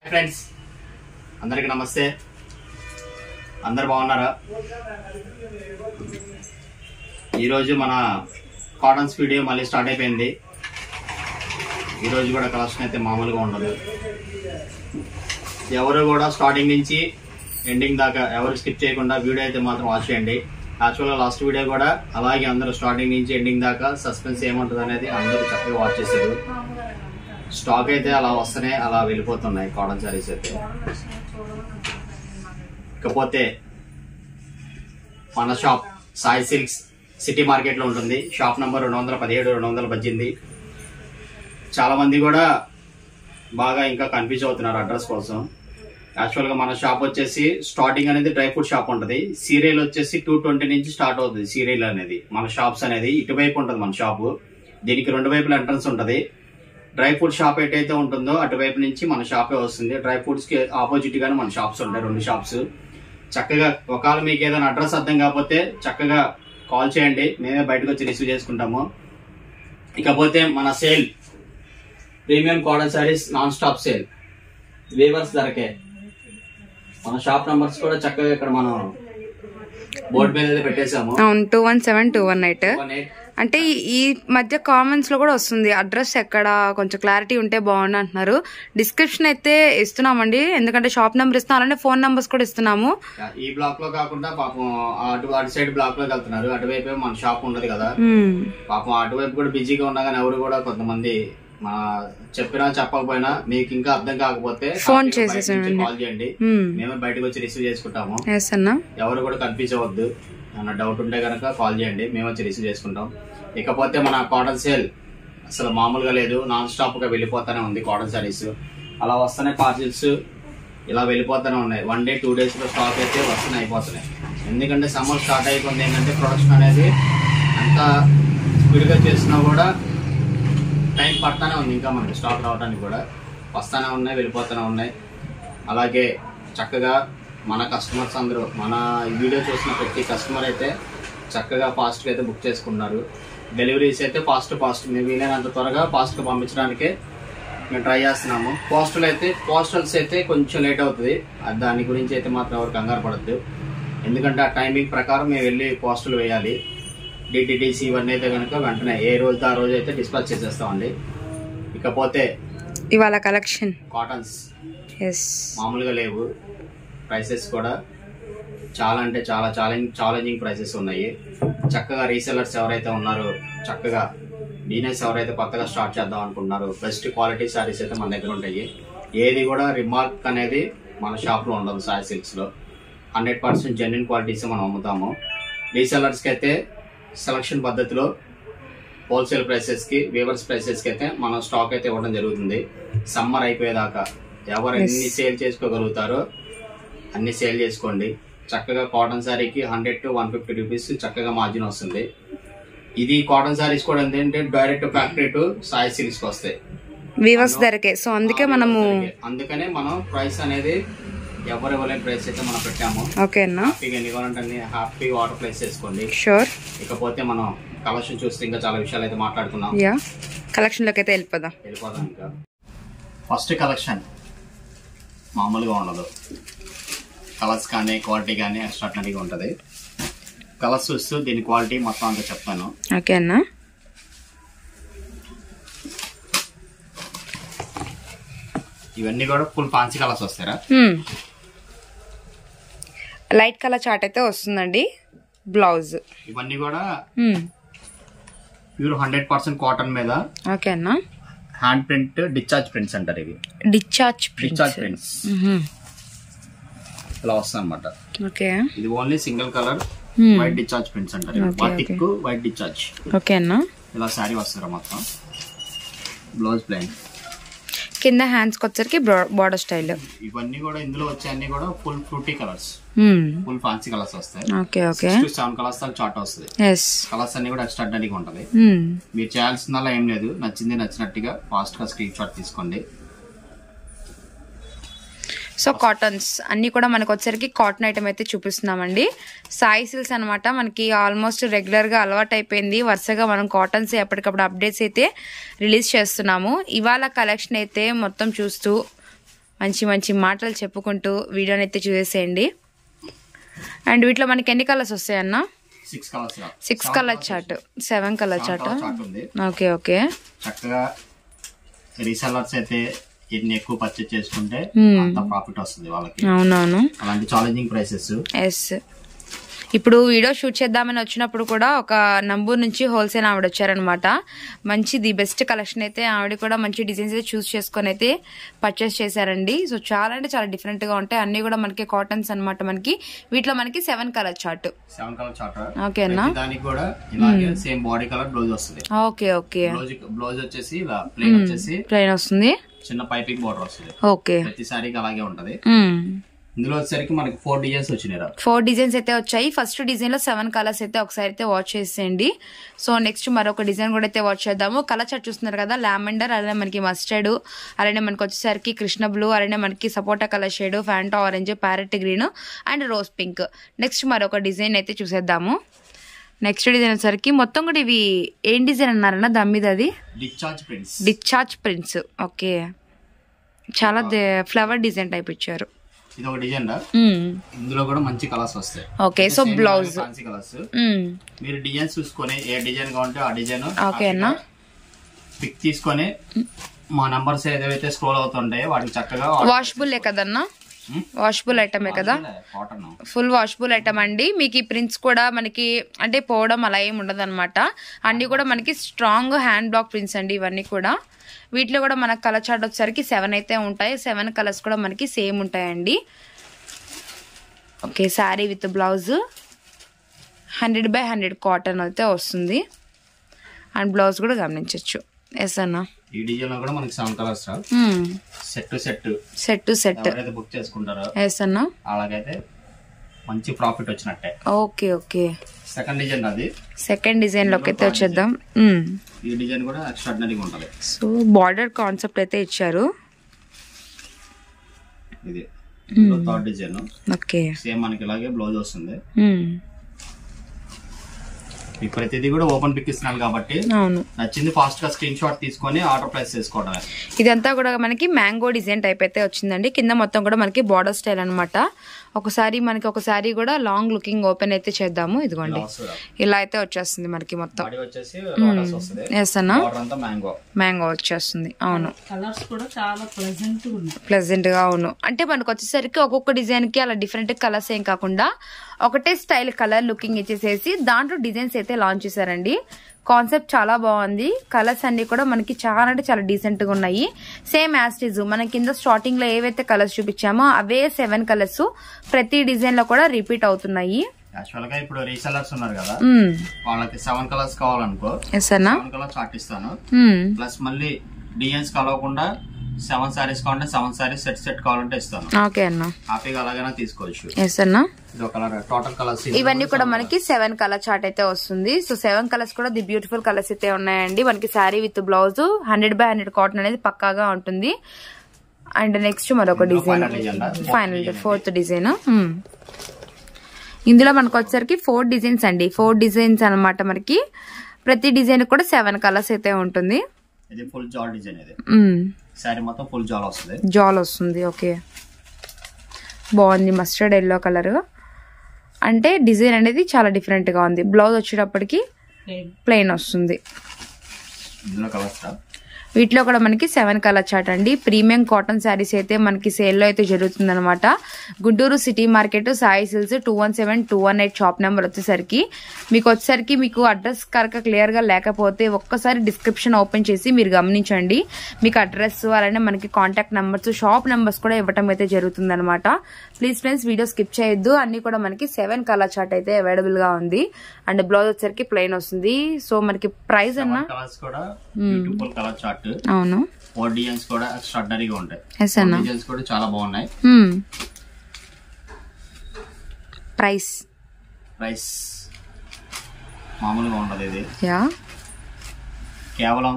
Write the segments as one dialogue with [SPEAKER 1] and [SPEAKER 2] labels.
[SPEAKER 1] Friends అందరికీ నమస్తే. అందరు బాగున్నారా? ఈరోజు మన కాటన్స్ వీడియో మళ్ళీ స్టార్ట్ అయిపోయింది. ఈరోజు కూడా కలెక్షన్ అయితే మామూలుగా ఉండదు. ఎవరు కూడా స్టార్టింగ్ నుంచి ఎండింగ్ దాకా ఎవరు స్కిప్ చేయకుండా వీడియో అయితే మాత్రం వాచ్ చేయండి. యాక్చువల్గా లాస్ట్ వీడియో కూడా అలాగే అందరూ స్టార్టింగ్ నుంచి ఎండింగ్ దాకా సస్పెన్స్ ఏముంటుంది అనేది అందరూ చక్కగా వాచ్ చేశారు. స్టాక్ అయితే అలా వస్తేనే అలా వెళ్ళిపోతున్నాయి కాటన్ సారీస్ అయితే. ఇకపోతే మన షాప్ సాయి సిల్క్స్ సిటీ మార్కెట్లో ఉంటుంది. Shop number 217, 218. చాలా మంది కూడా బాగా ఇంకా కన్ఫ్యూజ్ అవుతున్నారు అడ్రస్ కోసం. యాక్చువల్గా మన షాప్ వచ్చేసి స్టార్టింగ్ అనేది డ్రై ఫ్రూట్ షాప్ ఉంటుంది. సీరియల్ వచ్చేసి 220 నుంచి స్టార్ట్ అవుతుంది. సీరియల్ అనేది మన షాప్స్ అనేది ఇటువైపు ఉంటుంది మన షాపు. దీనికి రెండు వైపుల ఎంట్రన్స్ ఉంటుంది. డ్రై ఫ్రూట్ షాప్ ఏటైతే ఉంటుందో అటువైపు నుంచి మన షాపే వస్తుంది. డ్రై ఫ్రూట్స్ కి ఆపోజిట్ గానే మన షాప్స్ ఉంటాయి, రెండు షాప్స్. చక్కగా ఒకవేళ మీకు ఏదైనా అడ్రస్ అర్థం కాకపోతే చక్కగా కాల్ చేయండి, మేమే బయటకు వచ్చి రిసీవ్ చేసుకుంటాము. ఇకపోతే మన sale premium cotton sarees non stop sale, weavers ధరకే. మన షాప్ నంబర్స్ కూడా చక్కగా ఇక్కడ మనం బోర్డు మీద అయితే పెట్టేసాము.
[SPEAKER 2] 217, 218. అంటే ఈ మధ్య కామెంట్స్ లో కూడా వస్తుంది అడ్రస్ ఎక్కడ, కొంచెం క్లారిటీ ఉంటే బాగుండు అంటున్నారు. డిస్క్రిప్షన్ అయితే ఇస్తున్నామండి, ఎందుకంటే షాప్ నెంబర్ ఇస్తున్నాం, అలానే ఫోన్ నంబర్స్ కూడా ఇస్తున్నాము.
[SPEAKER 1] ఈ బ్లాక్ లో కాకుండా పాపం అటు సైడ్ బ్లాక్ లోకి వెళ్తున్నారు. అటువైపు మన షాప్ ఉండదు కదా, పాపం అటువైపు కూడా బిజీగా ఉన్నా కానీ ఎవరు కూడా కొంతమంది చెప్పినా చెప్పకపోయినా మీకు ఇంకా అర్థం కాకపోతే
[SPEAKER 2] ఫోన్ చేసేసి
[SPEAKER 1] కాల్ చేయండి, మేమే బయటకు వచ్చి రిసీవ్ చేసుకుంటాము. ఎవరు కూడా కన్ఫ్యూజ్ అవ్వద్దు. ఏమన్నా డౌట్ ఉంటే కనుక కాల్ చేయండి, మేము వచ్చి రిసీవ్ చేసుకుంటాం. ఇకపోతే మన కాటన్ సేల్ అసలు మామూలుగా లేదు, నాన్ స్టాప్ గా వెళ్ళిపోతానే ఉంది. కాటన్ సారీస్ అలా వస్తున్నాయి, పార్సిల్స్ ఇలా వెళ్ళిపోతానే ఉన్నాయి. 1 day 2 days లో స్టాక్ అయితే వస్తూనే అయిపోతున్నాయి. ఎందుకంటే సమ్మర్ స్టార్ట్ అయిపోయింది. ఏంటంటే ప్రొడక్షన్ అనేది అంత స్పీడ్గా చేసినా కూడా టైం పడతానే ఉంది. ఇంకా మనకి స్టాక్ రావడానికి కూడా వస్తానే ఉన్నాయి, వెళ్ళిపోతూనే ఉన్నాయి. అలాగే చక్కగా మన కస్టమర్స్ అందరూ మన వీడియో చూసిన ప్రతి కస్టమర్ అయితే చక్కగా ఫాస్ట్గా అయితే బుక్ చేసుకున్నారు. డెలివరీస్ అయితే ఫాస్ట్ మేము వీలైనంత త్వరగా ఫాస్ట్గా పంపించడానికే మేము ట్రై చేస్తున్నాము. పోస్టల్స్ అయితే కొంచెం లేట్ అవుతుంది. దాని గురించి అయితే మాత్రం ఎవరు కంగారు పడద్దు. ఎందుకంటే ఆ టైమింగ్ ప్రకారం మేము వెళ్ళి పోస్టులు వేయాలి. డిటిడిసి ఇవన్నీ అయితే కనుక వెంటనే ఏ రోజు ఆ రోజు అయితే డిస్పాచ్ చేసేస్తామండి. ఇకపోతే
[SPEAKER 2] ఇవాళ కలెక్షన్
[SPEAKER 1] కాటన్స్ మామూలుగా లేవు. ప్రైసెస్ కూడా చాలా అంటే చాలా ఛాలెంజింగ్ ప్రైసెస్ ఉన్నాయి. చక్కగా రీసెల్లర్స్ ఎవరైతే ఉన్నారో, చక్కగా బిజినెస్ ఎవరైతే కొత్తగా స్టార్ట్ చేద్దాం అనుకుంటున్నారో, బెస్ట్ క్వాలిటీ సారీస్ అయితే మన దగ్గర ఉంటాయి. ఏది కూడా రిమార్క్ అనేది మన షాప్లో ఉండదు. సాయి సిల్క్స్లో 100% జెన్యున్ క్వాలిటీస్ మనం అమ్ముతాము. రీసెల్లర్స్కి అయితే సెలక్షన్ పద్ధతిలో హోల్సేల్ ప్రైసెస్కి, వీవర్స్ ప్రైసెస్కి అయితే మనం స్టాక్ అయితే ఇవ్వడం జరుగుతుంది. సమ్మర్ అయిపోయేదాకా ఎవరు ఎన్ని సేల్ చేసుకోగలుగుతారో అన్ని సేల్ చేసుకోండి. చక్కగా కాటన్ సారీకి 100 to 150 రూపీస్ చక్కగా మార్జిన్ వస్తుంది. ఇది కాటన్ సారీస్ కూడా ఏంటంటే direct factory to Sai silks వస్తాయి,
[SPEAKER 2] వీవర్స్ ధరకే. సో అందుకనే మనం ప్రైస్ అనేది ఎవరు ఇవ్వలేని ప్రైస్ అయితే మనం పెట్టాము. ఓకేనా, ఎన్ని కావాలంటే హ్యాపీగా ఆర్డర్ ప్లేస్ చేసుకోండి. షూర్. ఇకపోతే మనం కలెక్షన్ చూస్తే ఇంకా చాలా విషయాలు అయితే మాట్లాడుకున్నాం. కలెక్షన్ లోకి అయితే వెళ్ళిపోదాం.
[SPEAKER 1] ఇంకా ఫస్ట్ కలెక్షన్ మామూలుగా ఉండదు. కలర్స్ కానీ క్వాలిటీ కానీ ఎక్స్ట్రాడినరీగా ఉంటుంది. కలర్స్ చూస్తూ దీని క్వాలిటీ మొత్తం అంతా చెప్తాను.
[SPEAKER 2] ఓకేనా,
[SPEAKER 1] ఇవన్నీ కూడా ఫుల్ ఫ్యాన్సీ కలర్స్ వస్తారా.
[SPEAKER 2] లైట్ కలర్ చార్ట్ అయితే వస్తుందండి. బ్లౌజ్
[SPEAKER 1] ఇవన్నీ కూడా ప్యూర్ 100% కాటన్ మీద.
[SPEAKER 2] ఓకేనా,
[SPEAKER 1] హ్యాండ్ ప్రింట్ డిశ్చార్జ్ ప్రింట్స్ అంటారు. ఇవి డిశ్చార్జ్ ప్రింట్స్ ఇలా వస్తాయి అన్నమాట. ఇది only single colour white discharge prints అంటారు. Batik white discharge.
[SPEAKER 2] ఓకేనా,
[SPEAKER 1] ఇలా శారీ వస్తారా మొత్తం. బ్లౌజ్ ప్లెయిన్,
[SPEAKER 2] కింద హ్యాండ్స్ వచ్చరికి బార్డర్ స్టైల్.
[SPEAKER 1] ఇవన్నీ కూడా ఇందులో వచ్చే అన్ని కూడా full fruity colours, full fancy colours వస్తాయి. 7 కలర్స్ చార్ట్ వస్తుంది. కలర్స్ అన్ని కూడా ఎక్స్ట్రాడినరీగా ఉంటది. మీరు చేయాల్సిందల్లా ఏం లేదు, నచ్చింది నచ్చినట్టుగా ఫాస్ట్ గా స్క్రీన్ షాట్ తీసుకోండి.
[SPEAKER 2] సో కాటన్స్ అన్ని కూడా మనకు వచ్చరికి కాటన్ ఐటమ్ అయితే చూపిస్తున్నామండి. సాయి సిల్క్స్ అనమాట. మనకి ఆల్మోస్ట్ రెగ్యులర్ గా అలవాటు అయిపోయింది. వరుసగా మనం కాటన్స్ ఎప్పటికప్పుడు అప్డేట్స్ అయితే రిలీజ్ చేస్తున్నాము. ఇవాళ కలెక్షన్ అయితే మొత్తం చూస్తూ మంచి మంచి మాటలు చెప్పుకుంటూ వీడియోని అయితే చూసేసేయండి. అండ్ వీటిలో మనకి ఎన్ని కలర్స్ వస్తాయన్న? 6 colour chart, 7 colour chart. Okay okay.
[SPEAKER 1] చక్కగా రీసెల్లర్స్ అయితే ఎన్ని ఎక్కువ పర్చేస్ చేసుకుంటే అంత ప్రాఫిట్ వస్తుంది వాళ్ళకి. అవునవును, అలాంటి ఛాలెంజింగ్ ప్రైసెస్.
[SPEAKER 2] ఎస్. ఇప్పుడు వీడియో షూట్ చేద్దామని వచ్చినప్పుడు కూడా ఒక నంబూర్ నుంచి హోల్సేల్ ఆవిడ వచ్చారనమాట. మంచి ది బెస్ట్ కలెక్షన్ అయితే ఆవిడ కూడా మంచి డిజైన్స్ అయితే చూస్ చేసుకొని అయితే పర్చేస్ చేశారండి. సో చాలా అంటే చాలా డిఫరెంట్ గా ఉంటాయి. అన్ని కూడా మనకి కాటన్స్ అనమాట. మనకి వీటిలో మనకి 7 కలర్ చార్ట్. ఓకే అన్న.
[SPEAKER 1] దానికి కూడా ఇలాగే సేమ్ బాడీ కలర్ బ్లౌజ్ వస్తుంది.
[SPEAKER 2] Okay okay.
[SPEAKER 1] బ్లౌజ్ వచ్చేసి ఇలా ప్లెయిన్
[SPEAKER 2] వస్తుంది.
[SPEAKER 1] చిన్న పైపింగ్ బోర్డర్ వస్తుంది.
[SPEAKER 2] ఓకే.
[SPEAKER 1] ప్రతి సారీకి అలాగే ఉంటది. ఇందులో వచ్చేసరికి మనకి 4 డిజైన్స్ వచ్చినాయి.
[SPEAKER 2] 4 డిజైన్స్ అయితే వచ్చాయి. ఫస్ట్ డిజైన్ లో 7 కలర్స్ అయితే ఒకసారి అయితే వాచ్ చేసేయండి. సో నెక్స్ట్ మరొక డిజైన్ కూడా అయితే వాచ్ చేద్దాము. కలర్ చార్ట్ చూస్తున్నారు కదా, లావెండర్, అలానే మనకి మస్టర్డ్, అలానే మనకి వచ్చేసరికి కృష్ణ బ్లూ, అలానే మనకి sapota colour shade, Fanta orange, parrot green and rose pink. Next మరొక డిజైన్ అయితే చూసేద్దాము. నెక్స్ట్ డిజైన్ వచ్చేసరికి మొత్తం కూడా ఇవి ఏం డిజైన్ అన్నారన్న దాని మీద? అది డిశ్చార్జ్ ప్రింట్స్. ఓకే, చాలా ఫ్లవర్ డిజైన్ టైప్ ఇచ్చారు.
[SPEAKER 1] ఇది ఒక డిజైన్. ఇందులో కూడా మంచి కలర్స్ వస్తాయి.
[SPEAKER 2] Okay. So blouse
[SPEAKER 1] fancy colours. మీరు డిజైన్ చూసుకొని ఏ డిజైన్ కావాలంటే ఆ డిజైన్
[SPEAKER 2] ఓకే అన్న
[SPEAKER 1] పిక్ తీసుకొని మా నంబర్స్ ఏదైతే స్క్రోల్ అవుతుంటాయో వాటికి చక్కగా
[SPEAKER 2] వాషబుల్ కదన్నా? వాషబుల్ ఐటమే కదా, ఫుల్ వాషబుల్ ఐటమ్ అండి. మీకు ఈ ప్రింట్స్ కూడా మనకి అంటే పోవడం అలా ఏమి ఉండదు అనమాట. అన్ని కూడా మనకి స్ట్రాంగ్ హ్యాండ్ బ్లాక్ ప్రింట్స్ అండి ఇవన్నీ కూడా. వీటిలో కూడా మనకు కలర్ చార్ట్ వచ్చేసరికి 7 అయితే ఉంటాయి. 7 కలర్స్ కూడా మనకి సేమ్ ఉంటాయండి. Okay. Sari with blouse 100/100 cotton అయితే వస్తుంది. అండ్ బ్లౌజ్ కూడా గమనించవచ్చు. ఎస్ అన్న.
[SPEAKER 1] ఈ డిజైన్ లో కూడా మనకి 7 కలర్స్ సెట్ టు సెట్ ఎవరైతే బుక్ చేసుకుంటారో
[SPEAKER 2] ఎస్ అన్న
[SPEAKER 1] అలాగైతే మంచి ప్రాఫిట్ వచ్చినట్టే.
[SPEAKER 2] Okay okay.
[SPEAKER 1] సెకండ్ డిజైన్ అది.
[SPEAKER 2] సెకండ్ డిజైన్ లోకి అయితే వచ్చేద్దాం.
[SPEAKER 1] ఈ డిజైన్ కూడా ఎక్స్ట్రాడినరీగా ఉంటది.
[SPEAKER 2] సో బార్డర్ కాన్సెప్ట్ అయితే ఇచ్చారు.
[SPEAKER 1] ఇది థర్డ్ డిజైన్.
[SPEAKER 2] ఓకే.
[SPEAKER 1] సేమ్ మనకి ఇలాగే బ్లౌజ్ వస్తుంది. మీకు ప్రతిదీ కూడా ఓపెన్ పిక్ ఇస్తున్నాను కాబట్టి నచ్చింది ఫాస్ట్ గా స్క్రీన్ షాట్ తీసుకొని ఆర్డర్ ప్లేస్ చేసుకోవడం.
[SPEAKER 2] ఇదంతా కూడా మనకి మ్యాంగో డిజైన్ టైప్ అయితే వచ్చిందండి. కింద మొత్తం కూడా మనకి బార్డర్ స్టైల్ అనమాట. ఒకసారి కూడా లాంగ్ లుకింగ్ ఓపెన్ అయితే చేద్దాము. ఇదిగోండి ఇలా అయితే వచ్చేస్తుంది మనకి మొత్తం. ఎస్ అన్న, మ్యాంగో వచ్చేస్తుంది. అవును,
[SPEAKER 3] కలర్స్ కూడా చాలా
[SPEAKER 2] ప్లెజెంట్ గా. అవును, అంటే మనకు వచ్చేసరికి ఒక్కొక్క డిజైన్ కి అలా డిఫరెంట్ కలర్స్ ఏం కాకుండా ఒకటే స్టైల్ కలర్ లుకింగ్ ఇచ్చేసేసి దాంట్లో డిజైన్స్ అయితే లాంచ్ చేశారండి. కాన్సెప్ట్ చాలా బాగుంది. కలర్స్ అన్ని కూడా మనకి చాలా అంటే చాలా డీసెంట్ గా ఉన్నాయి. సేమ్ యాస్టిజ్ మన కింద స్టార్టింగ్ లో ఏవైతే కలర్స్ చూపించామో అవే 7 కలర్స్ ప్రతి డిజైన్ లో కూడా రిపీట్ అవుతున్నాయి.
[SPEAKER 1] యాక్చువల్ గా ఇప్పుడు రీసెల్లర్స్ ఉన్నారు కదా, వాళ్ళకి 7 కలర్స్ కావాలనుకో 7 కలర్స్ చార్ట్ ఇస్తాను. ప్లస్ మళ్ళీ డిజైన్స్ కలవకుండా 7 సారీస్ కావాలంటే 7 సారీస్ సెట్ కావాలంటే ఇస్తాను.
[SPEAKER 2] ఓకే అన్న,
[SPEAKER 1] హ్యాపీగా అలాగైనా తీసుకోవచ్చు.
[SPEAKER 2] ఎస్ అన్న.
[SPEAKER 1] టోటల్ కలర్స్
[SPEAKER 2] ఇవన్నీ కూడా మనకి 7 కలర్ చార్ట్ అయితే వస్తుంది. సో 7 కలర్స్ కూడా ది బ్యూటిఫుల్ కలర్స్ అయితే ఉన్నాయండి. మనకి శారీ విత్ బ్లౌజ్ 100/100 కాటన్ అనేది పక్కాగా ఉంటుంది. అండ్ నెక్స్ట్ మరొక డిజైన్, ఫైనల్ 4th డిజైన్. ఇందులో మనకు వచ్చేసరికి 4 డిజైన్స్ అండి. 4 డిజైన్స్ అనమాట. మనకి ప్రతి డిజైన్ కూడా 7 కలర్స్ అయితే ఉంటుంది.
[SPEAKER 1] ఇది ఫుల్ జాల్ డిజైన్. ఇది సారీ మొత్తం ఫుల్ జాల్ వస్తుంది.
[SPEAKER 2] జాల్ వస్తుంది. ఓకే, బాగుంది. మస్టర్డ్ ఎల్లో కలర్ అంటే డిజైన్ అనేది చాలా డిఫరెంట్ గా ఉంది. బ్లౌజ్ వచ్చేటప్పటికి ప్లెయిన్ వస్తుంది. వీటిలో కూడా మనకి 7 కలర్ చార్ట్ అండి. ప్రీమియం కాటన్ శారీస్ అయితే మనకి సేల్లో అయితే జరుగుతుంది అనమాట. Guntur city market, Sai సిల్స్ 217-218 shop number వచ్చేసరికి మీకు అడ్రస్ కనుక క్లియర్ గా లేకపోతే ఒక్కసారి డిస్క్రిప్షన్ ఓపెన్ చేసి మీరు గమనించండి. మీకు అడ్రస్ అలానే మనకి కాంటాక్ట్ నెంబర్స్, షాప్ నెంబర్స్ కూడా ఇవ్వటం అయితే జరుగుతుంది అనమాట. ప్లీజ్ ఫ్రెండ్స్ వీడియో స్కిప్ చేయొద్దు. అన్ని కూడా మనకి 7 కలర్ చార్ట్ అయితే అవైలబుల్ గా ఉంది. అండ్ బ్లౌజ్ వచ్చేసరికి ప్లెయిన్ వస్తుంది. సో మనకి ప్రైస్ అన్న అవును,
[SPEAKER 1] 4 డిజైన్స్ కూడా ఎక్స్ట్రాడినరీగా ఉంటాయి. డిజైన్స్ కూడా చాలా బాగున్నాయి.
[SPEAKER 2] ప్రైస్
[SPEAKER 1] మామూలుగా ఉండదు. ఇది కేవలం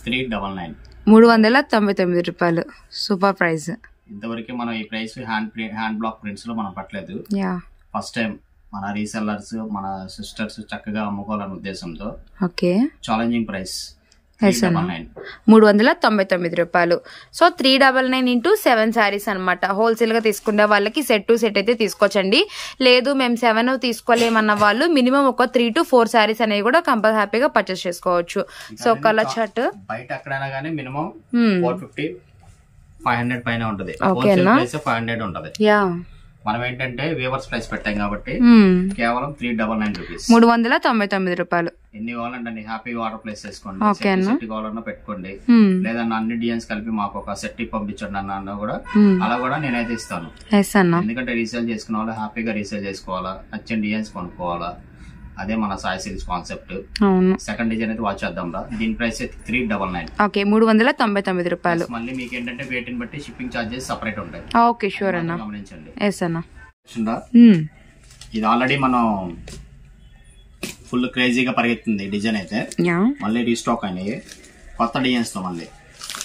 [SPEAKER 2] 399 రూపాయలు. Super price.
[SPEAKER 1] ఇంతవరకు మనం ఈ ప్రైస్ హ్యాండ్ బ్లాక్ ప్రింట్స్ లో మనం పట్టలేదు. ఫస్ట్ టైం మన రీసెల్లర్స్, మన సిస్టర్స్ చక్కగా అమ్ముకోవాలనే ఉద్దేశంతో ఛాలెంజింగ్ ప్రైస్
[SPEAKER 2] 399 రూపాయలు. సో 399 ఇంటూ 7 శారీస్ అనమాట. హోల్సేల్ గా తీసుకునే వాళ్ళకి సెట్ టు సెట్ అయితే తీసుకోవచ్చండి. లేదు మేము 7 తీసుకోలేమన్న వాళ్ళు మినిమం ఒక 3 to 4 శారీస్ అనేవి కూడా కంపల్ హ్యాపీగా పర్చేస్ చేసుకోవచ్చు. సో కలర్ చార్ట్
[SPEAKER 1] బయట ఎక్కడైనా కానీ మినిమం 450-500 పైన ఉంటది. 500 ఉంటది. మనం ఏంటంటే వీవర్స్ ప్రైస్ పెట్టాం కాబట్టి కేవలం 399 రూపీస్,
[SPEAKER 2] 399 రూపాయలు.
[SPEAKER 1] ఎన్ని కావాలంటే అన్ని హ్యాపీగా ఆర్డర్ ప్లేస్ చేసుకోండి. సెట్ కావాలన్నా పెట్టుకోండి, లేదన్నా అన్ని డిజైన్స్ కలిపి మాకు ఒక సెట్ పంపించండి అన్న కూడా అలా కూడా నేనైతే ఇస్తాను. ఎందుకంటే రీసేల్ చేసుకున్న వాళ్ళు హ్యాపీగా రీసేల్ చేసుకోవాలా, నచ్చిన డిజైన్స్ కొనుక్కోవాలా. అదే మన Sai silks concept. Second design అయితే వాచ్ చేద్దాం రా. దీని ప్రైస్ 399.
[SPEAKER 2] ఓకే, 399 రూపాయలు.
[SPEAKER 1] మళ్ళీ మీకు ఏంటంటే వెయిట్ ని బట్టి షిప్పింగ్ చార్జెస్ సెపరేట్ ఉంటాయి.
[SPEAKER 2] ఓకే, షూర్ అన్న,
[SPEAKER 1] గమనించండి. ఇది ఆల్రెడీ మనం ఫుల్ క్రేజీగా పరిగెత్తుంది డిజైన్ అయితే. మళ్ళీ రీస్టాక్ అయినాయి కొత్త డిజైన్స్ తో. మళ్ళీ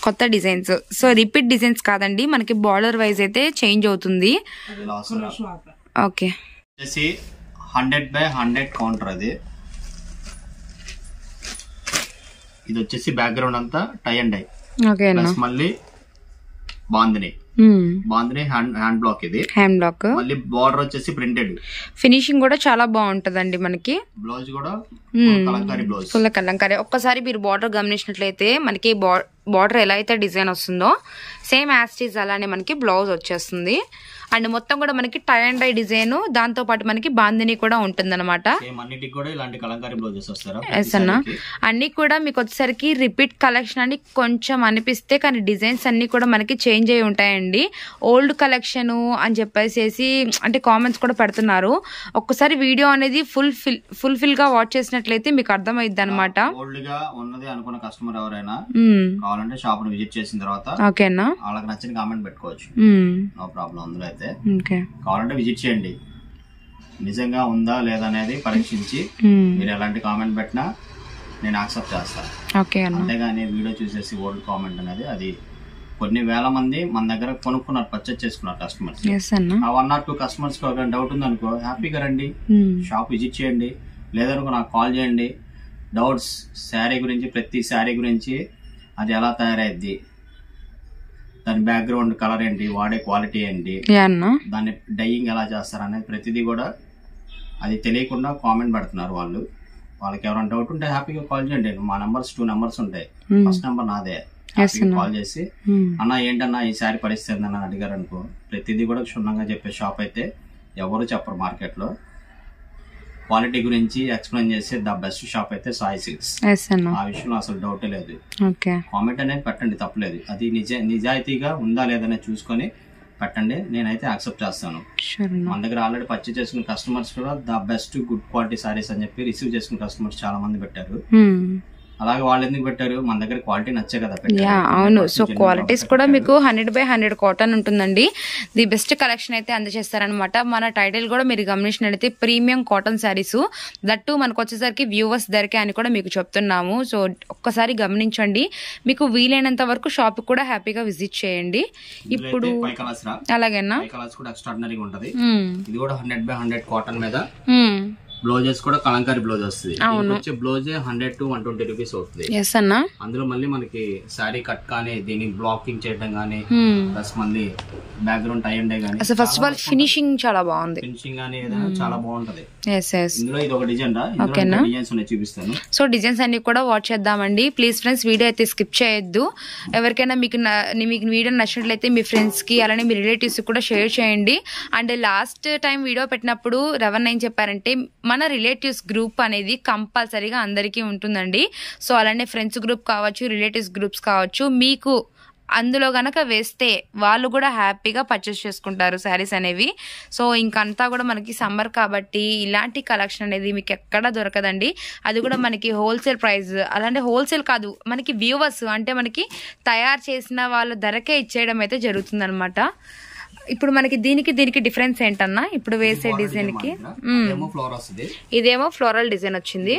[SPEAKER 2] కొత్త డిజైన్స్. సో రిపీట్ డిజైన్స్ కాదండి, మనకి బార్డర్ వైజ్ అయితే చేంజ్ అవుతుంది. Okay,
[SPEAKER 1] 100x100 counter. అది ఇది వచ్చేసి బ్యాక్గ్రౌండ్ అంతా టై అండ్ డై. మళ్ళీ బాందిని హ్యాండ్ బ్లాక్. ఇది
[SPEAKER 2] హ్యాండ్ బ్లాక్.
[SPEAKER 1] మళ్ళీ బార్డర్ వచ్చేసి ప్రింటెడ్.
[SPEAKER 2] ఫినిషింగ్ కూడా చాలా బాగుంటదండి మనకి.
[SPEAKER 1] బ్లౌజ్ కూడా కలంకారీ బ్లౌజ్,
[SPEAKER 2] ఫుల్ కలంకారీ. ఒక్కసారి మీరు బార్డర్ గమనించినట్లయితే మనకి బార్డర్ ఎలా అయితే డిజైన్ వస్తుందో సేమ్ యాస్టీజ్ అలానే మనకి బ్లౌజ్ వచ్చేస్తుంది. అండ్ మొత్తం కూడా మనకి టై అండ్ డై డిజైన్, దాంతో పాటు మనకి బాందిని కూడా ఉంటుంది అనమాట. అన్ని కూడా మీకు వచ్చేసరికి రిపీట్ కలెక్షన్ అని కొంచెం అనిపిస్తే, కానీ డిజైన్స్ అన్ని కూడా మనకి చేంజ్ అయి ఉంటాయండి. ఓల్డ్ కలెక్షన్ అని చెప్పేసి అంటే కామెంట్స్ కూడా పెడుతున్నారు. ఒక్కసారి వీడియో అనేది ఫుల్ గా వాచ్ చేసినట్లయితే మీకు అర్థమైద్ది అనమాట.
[SPEAKER 1] ఓల్డ్ గా ఉన్నది అనుకున్న కస్టమర్ ఎవరైనా కావాలంటే షాప్ ని విజిట్ చేసిన తర్వాత
[SPEAKER 2] ఓకేనా
[SPEAKER 1] వాళ్ళకి నచ్చిన కామెంట్ పెట్టుకోవచ్చు, నో ప్రాబ్లం. అందులో అయితే కావాలంటే విజిట్ చేయండి, నిజంగా ఉందా లేదా అనేది పరీక్షించి మీరు ఎలాంటి కామెంట్ పెట్టినా నేను యాక్సెప్ట్ చేస్తాను. అంతేగాని వీడియో చూసేసి ఓల్డ్ కామెంట్ అనేది, అది కొన్ని వేల మంది మన దగ్గర కొనుక్కున్నారు, పర్చేజ్ చేసుకున్నారు కస్టమర్స్. ఆ 1 or 2 కస్టమర్స్ డౌట్ ఉంది అనుకో, హ్యాపీగా రండి, షాప్ విజిట్ చేయండి. లేదనుకో నాకు కాల్ చేయండి. డౌట్స్ శారీ గురించి, ప్రతి శారీ గురించి, అది ఎలా తయారైద్ది, దాని బ్యాక్గ్రౌండ్ కలర్ ఏంటి, వాడే క్వాలిటీ ఏంటి, దాన్ని డైయింగ్ ఎలా చేస్తారు అనేది ప్రతిదీ కూడా అది తెలియకుండా కామెంట్ పెడుతున్నారు వాళ్ళు. వాళ్ళకి ఎవరైనా డౌట్ ఉంటే హ్యాపీగా కాల్ చేయండి. మా నంబర్స్ 2 numbers ఉంటాయి. ఫస్ట్ నెంబర్ నాదే. కాల్ చేసి అన్న ఏంటన్నా ఈ శారీ పరిస్థితి ఏంటన్నా అడిగారు అనుకో, ప్రతిదీ కూడా క్షుణ్ణంగా చెప్పే షాప్ అయితే ఎవరు చెప్పరు మార్కెట్ లో. క్వాలిటీ గురించి ఎక్స్ప్లెయిన్ చేసే ద బెస్ట్ షాప్ అయితే సాయి సిల్క్స్. ఆ విషయంలో అసలు డౌటే లేదు. కామెంట్ అనేది పెట్టండి, తప్పలేదు. అది నిజాయితీగా ఉందా లేదనే చూసుకొని పెట్టండి, నేనైతే యాక్సెప్ట్ చేస్తాను. మన దగ్గర ఆల్రెడీ పర్చేజ్ చేసుకున్న కస్టమర్స్ కూడా the best good quality saris అని చెప్పి రిసీవ్ చేసుకున్న కస్టమర్స్ చాలా మంది పెట్టారు. అలాగే వాళ్ళు ఎందుకు పెట్టారు, మన దగ్గర క్వాలిటీ నచ్చే కదా పెట్టారు.
[SPEAKER 2] అవును, సో క్వాలిటీస్ కూడా మీకు 100/100 కాటన్ ఉంటుందండి. ది బెస్ట్ కలెక్షన్ అయితే అందజేస్తారనమాట. మన టైటిల్ కూడా మీరు గమనించినట్లయితే ప్రీమియం కాటన్ శారీస్, దట్టు మనకు వచ్చేసరికి వ్యూవర్స్ ధరకే అని కూడా మీకు చెప్తున్నాము. సో ఒక్కసారి గమనించండి, మీకు వీలైనంత వరకు షాప్ కూడా హ్యాపీగా విజిట్ చేయండి. ఇప్పుడు అలాగేనా,
[SPEAKER 1] ఇది కూడా 100/100 కాటన్ మీద బ్లౌజెస్ కూడా కలంకారీ బ్లౌజ్ వస్తుంది. బ్లౌజ్ 100 to 120 రూపీస్ అవుతుంది. అందులో మళ్ళీ మనకి శారీ కట్ కానీ దీన్ని బ్లాకింగ్ చేయడం కానీ, ప్లస్ మళ్ళీ బ్యాక్గ్రౌండ్ టై అండ్ కానీ,
[SPEAKER 2] ఫస్ట్ ఆఫ్ ఆల్ ఫినిషింగ్ చాలా బాగుంది.
[SPEAKER 1] ఫినిషింగ్ కానీ ఏదైనా చాలా బాగుంటుంది. ఇందులో ఇది ఒక డిజైన్ డిజైన్స్ చూపిస్తాను.
[SPEAKER 2] సో డిజైన్స్ అన్ని కూడా వాచ్ చేద్దామండి. ప్లీజ్ ఫ్రెండ్స్, వీడియో అయితే స్కిప్ చేయొద్దు. ఎవరికైనా మీకు వీడియో నచ్చినట్లయితే మీ ఫ్రెండ్స్ కి అలానే మీ రిలేటివ్స్ కూడా షేర్ చేయండి. అండ్ లాస్ట్ టైం వీడియో పెట్టినప్పుడు రవణ ఏం చెప్పారంటే, మన రిలేటివ్స్ గ్రూప్ అనేది కంపల్సరీగా అందరికీ ఉంటుందండి. సో అలానే ఫ్రెండ్స్ గ్రూప్ కావచ్చు, రిలేటివ్స్ గ్రూప్స్ కావచ్చు, మీకు అందులో గనక వేస్తే వాళ్ళు కూడా హ్యాపీగా పర్చేస్ చేసుకుంటారు శారీస్ అనేవి. సో ఇంకంతా కూడా మనకి సమ్మర్ కాబట్టి ఇలాంటి కలెక్షన్ అనేది మీకు ఎక్కడా దొరకదండి. అది కూడా మనకి హోల్సేల్ ప్రైస్, అలాంటి హోల్సేల్ కాదు, మనకి వ్యూవర్స్ అంటే మనకి తయారు చేసిన వాళ్ళ ధరకే ఇచ్చేయడం అయితే జరుగుతుంది అనమాట. ఇప్పుడు మనకి దీనికి డిఫరెన్స్ ఏంటన్నా, ఇప్పుడు వేసే డిజైన్ కి ఇదేమో ఫ్లోరల్ డిజైన్ వచ్చింది,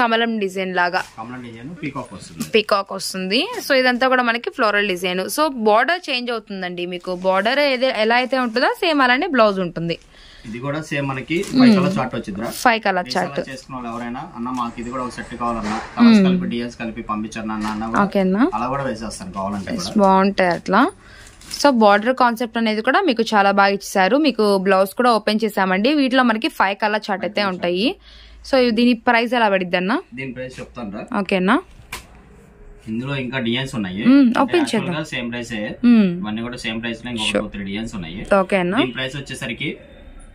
[SPEAKER 2] కమలం డిజైన్ లాగా పీకాక్ వస్తుంది. సో ఇదంతా కూడా మనకి floral design. So border change అవుతుందండి, మీకు బార్డర్ ఎలా అయితే ఉంటుందో సేమ్ అలానే బ్లౌజ్ ఉంటుంది.
[SPEAKER 1] ఇది కూడా సేమ్ మనకి 5 కలర్ చార్ట్ వచ్చిందిరా.
[SPEAKER 2] 5 కలర్ చార్ట్
[SPEAKER 1] చేసుకున్న వాళ్ళు ఎవరైనా అన్న మాకు ఇది కూడా ఒక సెట్ కావాలన్నా కలర్స్ కలిపి డిజైన్స్ కలిపి పంపించండి అన్న
[SPEAKER 2] ఓకేనా,
[SPEAKER 1] అలా కూడా వేసేస్తాను కావాలంటే.
[SPEAKER 2] బాగుంటాయి అట్లా. సో బార్డర్ కాన్సెప్ట్ అనేది కూడా మీకు చాలా బాగా ఇచ్చారు. మీకు బ్లౌజ్ కూడా ఓపెన్ చేసామండి. వీటిలో మనకి 5 కలర్ చార్ట్ అయితే ఉంటాయి. సో దీని ప్రైస్ ఎలా పడిద్ది అన్న?
[SPEAKER 1] దీని ప్రైస్ చెప్తాను.
[SPEAKER 2] ఓకేనా,
[SPEAKER 1] ఇందులో ఇంకా డిజైన్స్ ఉన్నాయి.
[SPEAKER 2] ఓపెన్ చేద్దాం.
[SPEAKER 1] సేమ్ ప్రైస్ ఇవన్నీ కూడా సేమ్ ప్రైస్ లో ఇంకొక 3 డిజైన్స్ ఉన్నాయి.
[SPEAKER 2] ఓకేనా,
[SPEAKER 1] దీని ప్రైస్ వచ్చేసరికి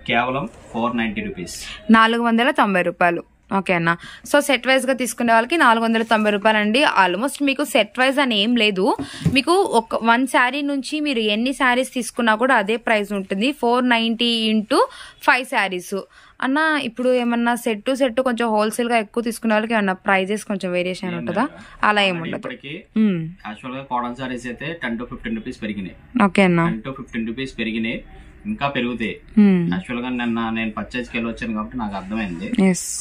[SPEAKER 1] కేవలం 490 రూపీస్,
[SPEAKER 2] 490 రూపాయలు. ఓకే అన్న. సో సెట్ వైజ్ గా తీసుకునే వాళ్ళకి 490 రూపాయలు అండి. ఆల్మోస్ట్ మీకు సెట్ వైజ్ అని ఏం లేదు. మీకు ఒక 1 శారీ నుంచి మీరు ఎన్ని శారీస్ తీసుకున్నా కూడా అదే ప్రైస్ ఉంటుంది. 490 ఇంటూ 5 శారీస్ అన్న. ఇప్పుడు ఏమన్నా సెట్ కొంచెం హోల్సేల్ గా ఎక్కువ తీసుకునే వాళ్ళకి ఏమన్నా ప్రైజెస్ కొంచెం వేరియేషన్ ఉంటుందా? అలా ఏమి ఉండదు.
[SPEAKER 1] యాక్చువల్ గా కాటన్ సారీస్ అయితే 10 to 15 రూపీస్ పెరిగినాయి.
[SPEAKER 2] ఓకే అన్న,
[SPEAKER 1] 10 to 15 రూపీస్ పెరిగినాయి, ఇంకా పెరుగుతాయి. యాక్చువల్ గా నేను పర్చేజ్ కి వెళ్ళి వచ్చాను కాబట్టి నాకు అర్థమైంది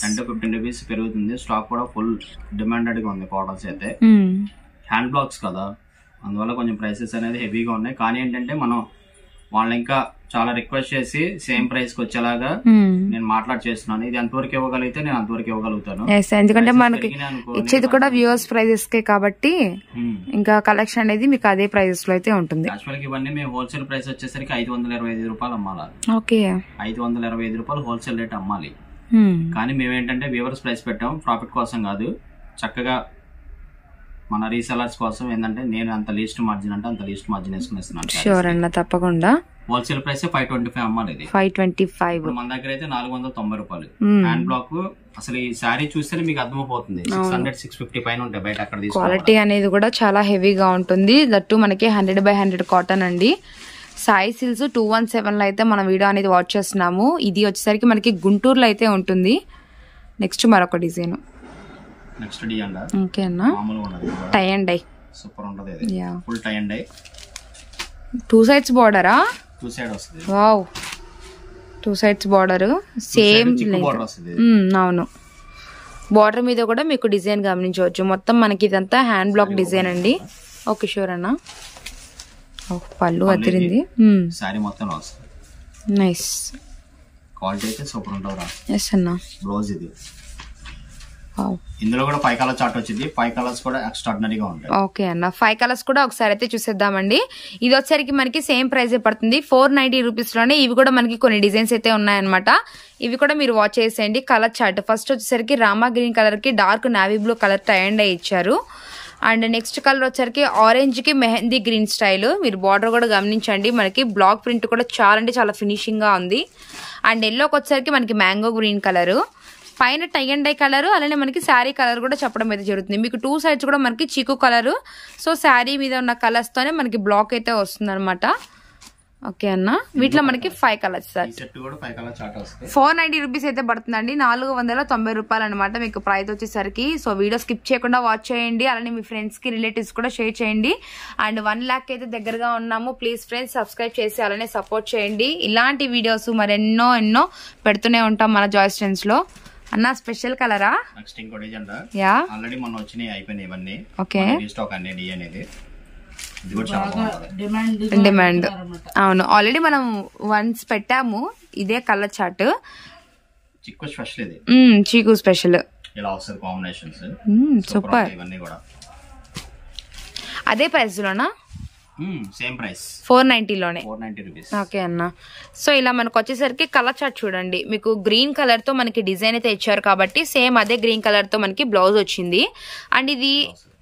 [SPEAKER 1] 10 to 15 రూపీస్ పెరుగుతుంది. స్టాక్ కూడా ఫుల్ డిమాండెడ్ గా ఉంది కాటన్స్ అయితే. హ్యాండ్ బ్లాక్స్ కదా, అందువల్ల కొంచెం ప్రైసెస్ అనేది హెవీగా ఉన్నాయి. కానీ ఏంటంటే మనం వాళ్ళు ఇంకా చాలా రిక్వెస్ట్ చేసి సేమ్ ప్రైస్ కి వచ్చేలాగా నేను మాట్లాడి చేస్తున్నాను. ఇది ఎంతవరకు ఇవ్వగలిగితే నేను అంతవరకు ఇవ్వగలుగుతాను.
[SPEAKER 2] ఎందుకంటే మనకి ఇచ్చేది కూడా వ్యూవర్స్ ప్రైజెస్ కే కాబట్టి ఇంకా కలెక్షన్ అనేది మీకు అదే ప్రైజెస్ లో అయితే ఉంటుంది.
[SPEAKER 1] యాక్చువల్ గా ఇవన్నీ మేము హోల్సేల్ ప్రైస్ వచ్చేసరికి 525 రూపాయలు అమ్మాలి.
[SPEAKER 2] ఓకే,
[SPEAKER 1] 525 రూపాయలు హోల్సేల్ రేట్ అమ్మాలి. కానీ మేమేంటంటే వ్యూవర్స్ ప్రైస్ పెట్టాం, ప్రాఫిట్ కోసం కాదు. చక్కగా మన రీసెలర్స్ కోసం ఏంటంటే నేను అంత లీస్ట్ మార్జిన్ అంటే అంత లీస్ట్ మార్జిన్ వేసుకునేస్తున్నాను.
[SPEAKER 2] షూర్ అన్న, తప్పకుండా.
[SPEAKER 1] హోల్సేల్ ప్రైస్ 525 అమ్మాలి.
[SPEAKER 2] 525
[SPEAKER 1] మన దగ్గర అయితే 490 రూపాయలు. హ్యాండ్ బ్లాక్ అసలు ఈ శారీ చూస్తే మీకు అర్థమైపోతుంది. 600, 650 పైన ఉంటాయి బయట. అక్కడ
[SPEAKER 2] క్వాలిటీ అనేది కూడా చాలా హెవీగా ఉంటుంది. దట్టు మనకి 100/100 కాటన్ అండి. సాయి సిల్స్ 217 లో అయితే మనం వీడియో అనేది వాచ్ చేస్తున్నాము. ఇది వచ్చేసరికి మనకి గుంటూరులో అయితే ఉంటుంది. నెక్స్ట్ మరొక డిజైన్.
[SPEAKER 1] నెక్స్ట్ డిజైన్
[SPEAKER 2] ఓకే అన్న, టై అండ్ డై
[SPEAKER 1] సూపర్ ఉంటది. Full tie and dye,
[SPEAKER 2] 2 sides బార్డరా?
[SPEAKER 1] 2 సైడ్ వస్తుంది.
[SPEAKER 2] Wow, 2 sides border same. అవును, బార్డర్ మీద కూడా మీకు డిజైన్ గమనించవచ్చు. మొత్తం మనకి ఇదంతా హ్యాండ్ బ్లాక్ డిజైన్ అండి. ఓకే, షూర్ అన్న. పళ్ళు అదిరింది.
[SPEAKER 1] సారీ మొత్తం వస్తుంది.
[SPEAKER 2] నైస్,
[SPEAKER 1] క్వాలిటీ అయితే సూపర్ ఉంటది.
[SPEAKER 2] ఎస్ అన్న.
[SPEAKER 1] బ్లౌజ్ ఇది. ఇందులో కూడా 5 కలర్ చార్ట్ వచ్చింది. 5 కలర్స్ కూడా ఎక్స్ట్రాడినరీగా ఉంటాయి. ఓకే
[SPEAKER 2] అన్న, 5 కలర్స్ కూడా ఒకసారి అయితే చూసేద్దామండి. ఇది వచ్చేసరికి మనకి సేమ్ ప్రైస్ పడుతుంది, 490 రూపీస్ లోనే. ఇవి కూడా మనకి కొన్ని డిజైన్స్ అయితే ఉన్నాయన్నమాట. ఇవి కూడా మీరు వాచ్ చేసేయండి. కలర్ చార్ట్ ఫస్ట్ వచ్చేసరికి రామా గ్రీన్ కలర్ కి dark navy blue colour tie and ఇచ్చారు. అండ్ నెక్స్ట్ కలర్ వచ్చరికి ఆరెంజ్ కి మెహందీ గ్రీన్ స్టైల్. మీరు బార్డర్ కూడా గమనించండి, మనకి బ్లాక్ ప్రింట్ కూడా చాలా అంటే చాలా ఫినిషింగ్ గా ఉంది. అండ్ ఎల్లోకి వచ్చరికి మనకి మ్యాంగో గ్రీన్ కలర్, పైన టై అండ్ డై కలర్, అలానే మనకి శారీ కలర్ కూడా చెప్పడం అయితే జరుగుతుంది. మీకు 2 సైడ్స్ కూడా మనకి చీకు కలర్. సో శారీ మీద ఉన్న కలర్స్ తోనే మనకి బ్లాక్ అయితే వస్తుంది అనమాట. ఓకే అన్న, వీటిలో మనకి 5 కలర్స్. 490 రూపీస్ అయితే పడుతుందండి, 490 రూపాయలు అనమాట మీకు ప్రైస్ వచ్చేసరికి. సో వీడియో స్కిప్ చేయకుండా వాచ్ చేయండి, అలానే మీ ఫ్రెండ్స్ కి రిలేటివ్స్ కూడా షేర్ చేయండి. అండ్ 1 lakh అయితే దగ్గరగా ఉన్నాము. ప్లీజ్ ఫ్రెండ్స్ సబ్స్క్రైబ్ చేసి అలానే సపోర్ట్ చేయండి. ఇలాంటి వీడియోస్ మరెన్నో పెడుతూనే ఉంటాం మన జాయ్స్ ట్రెండ్స్ లో. అన్న స్పెషల్ కలరా?
[SPEAKER 1] నెక్స్ట్ ఇంకో డిజైన్
[SPEAKER 2] యా,
[SPEAKER 1] ఆల్రెడీ మొన్న వచ్చినాయి, అయిపోయినాయి ఇవన్నీ.
[SPEAKER 2] ఓకే,
[SPEAKER 1] రీస్టాక్ అన్ని డిజైన్ ఇది.
[SPEAKER 2] డిమాండ్. అవును, ఆల్రెడీ మనం వన్స్ పెట్టాము ఇదే కలర్ చార్ట్.
[SPEAKER 1] చిక్కు స్పెషల్ ఇది.
[SPEAKER 2] చీకు స్పెషల్
[SPEAKER 1] ఇలా వస్తుంది కాంబినేషన్స్.
[SPEAKER 2] సూపర్.
[SPEAKER 1] ఇవన్నీ కూడా
[SPEAKER 2] అదే ప్రైస్ లోనా?
[SPEAKER 1] సేమ్ ప్రైస్
[SPEAKER 2] 490 లోనే.
[SPEAKER 1] 490 రూపీస్.
[SPEAKER 2] ఓకే అన్న. సో ఇలా మనకు వచ్చేసరికి కలర్ చార్ట్ చూడండి, మీకు గ్రీన్ కలర్ తో మనకి డిజైన్ అయితే ఇచ్చారు కాబట్టి సేమ్ అదే గ్రీన్ కలర్ తో మనకి బ్లౌజ్ వచ్చింది. అండ్ ఇది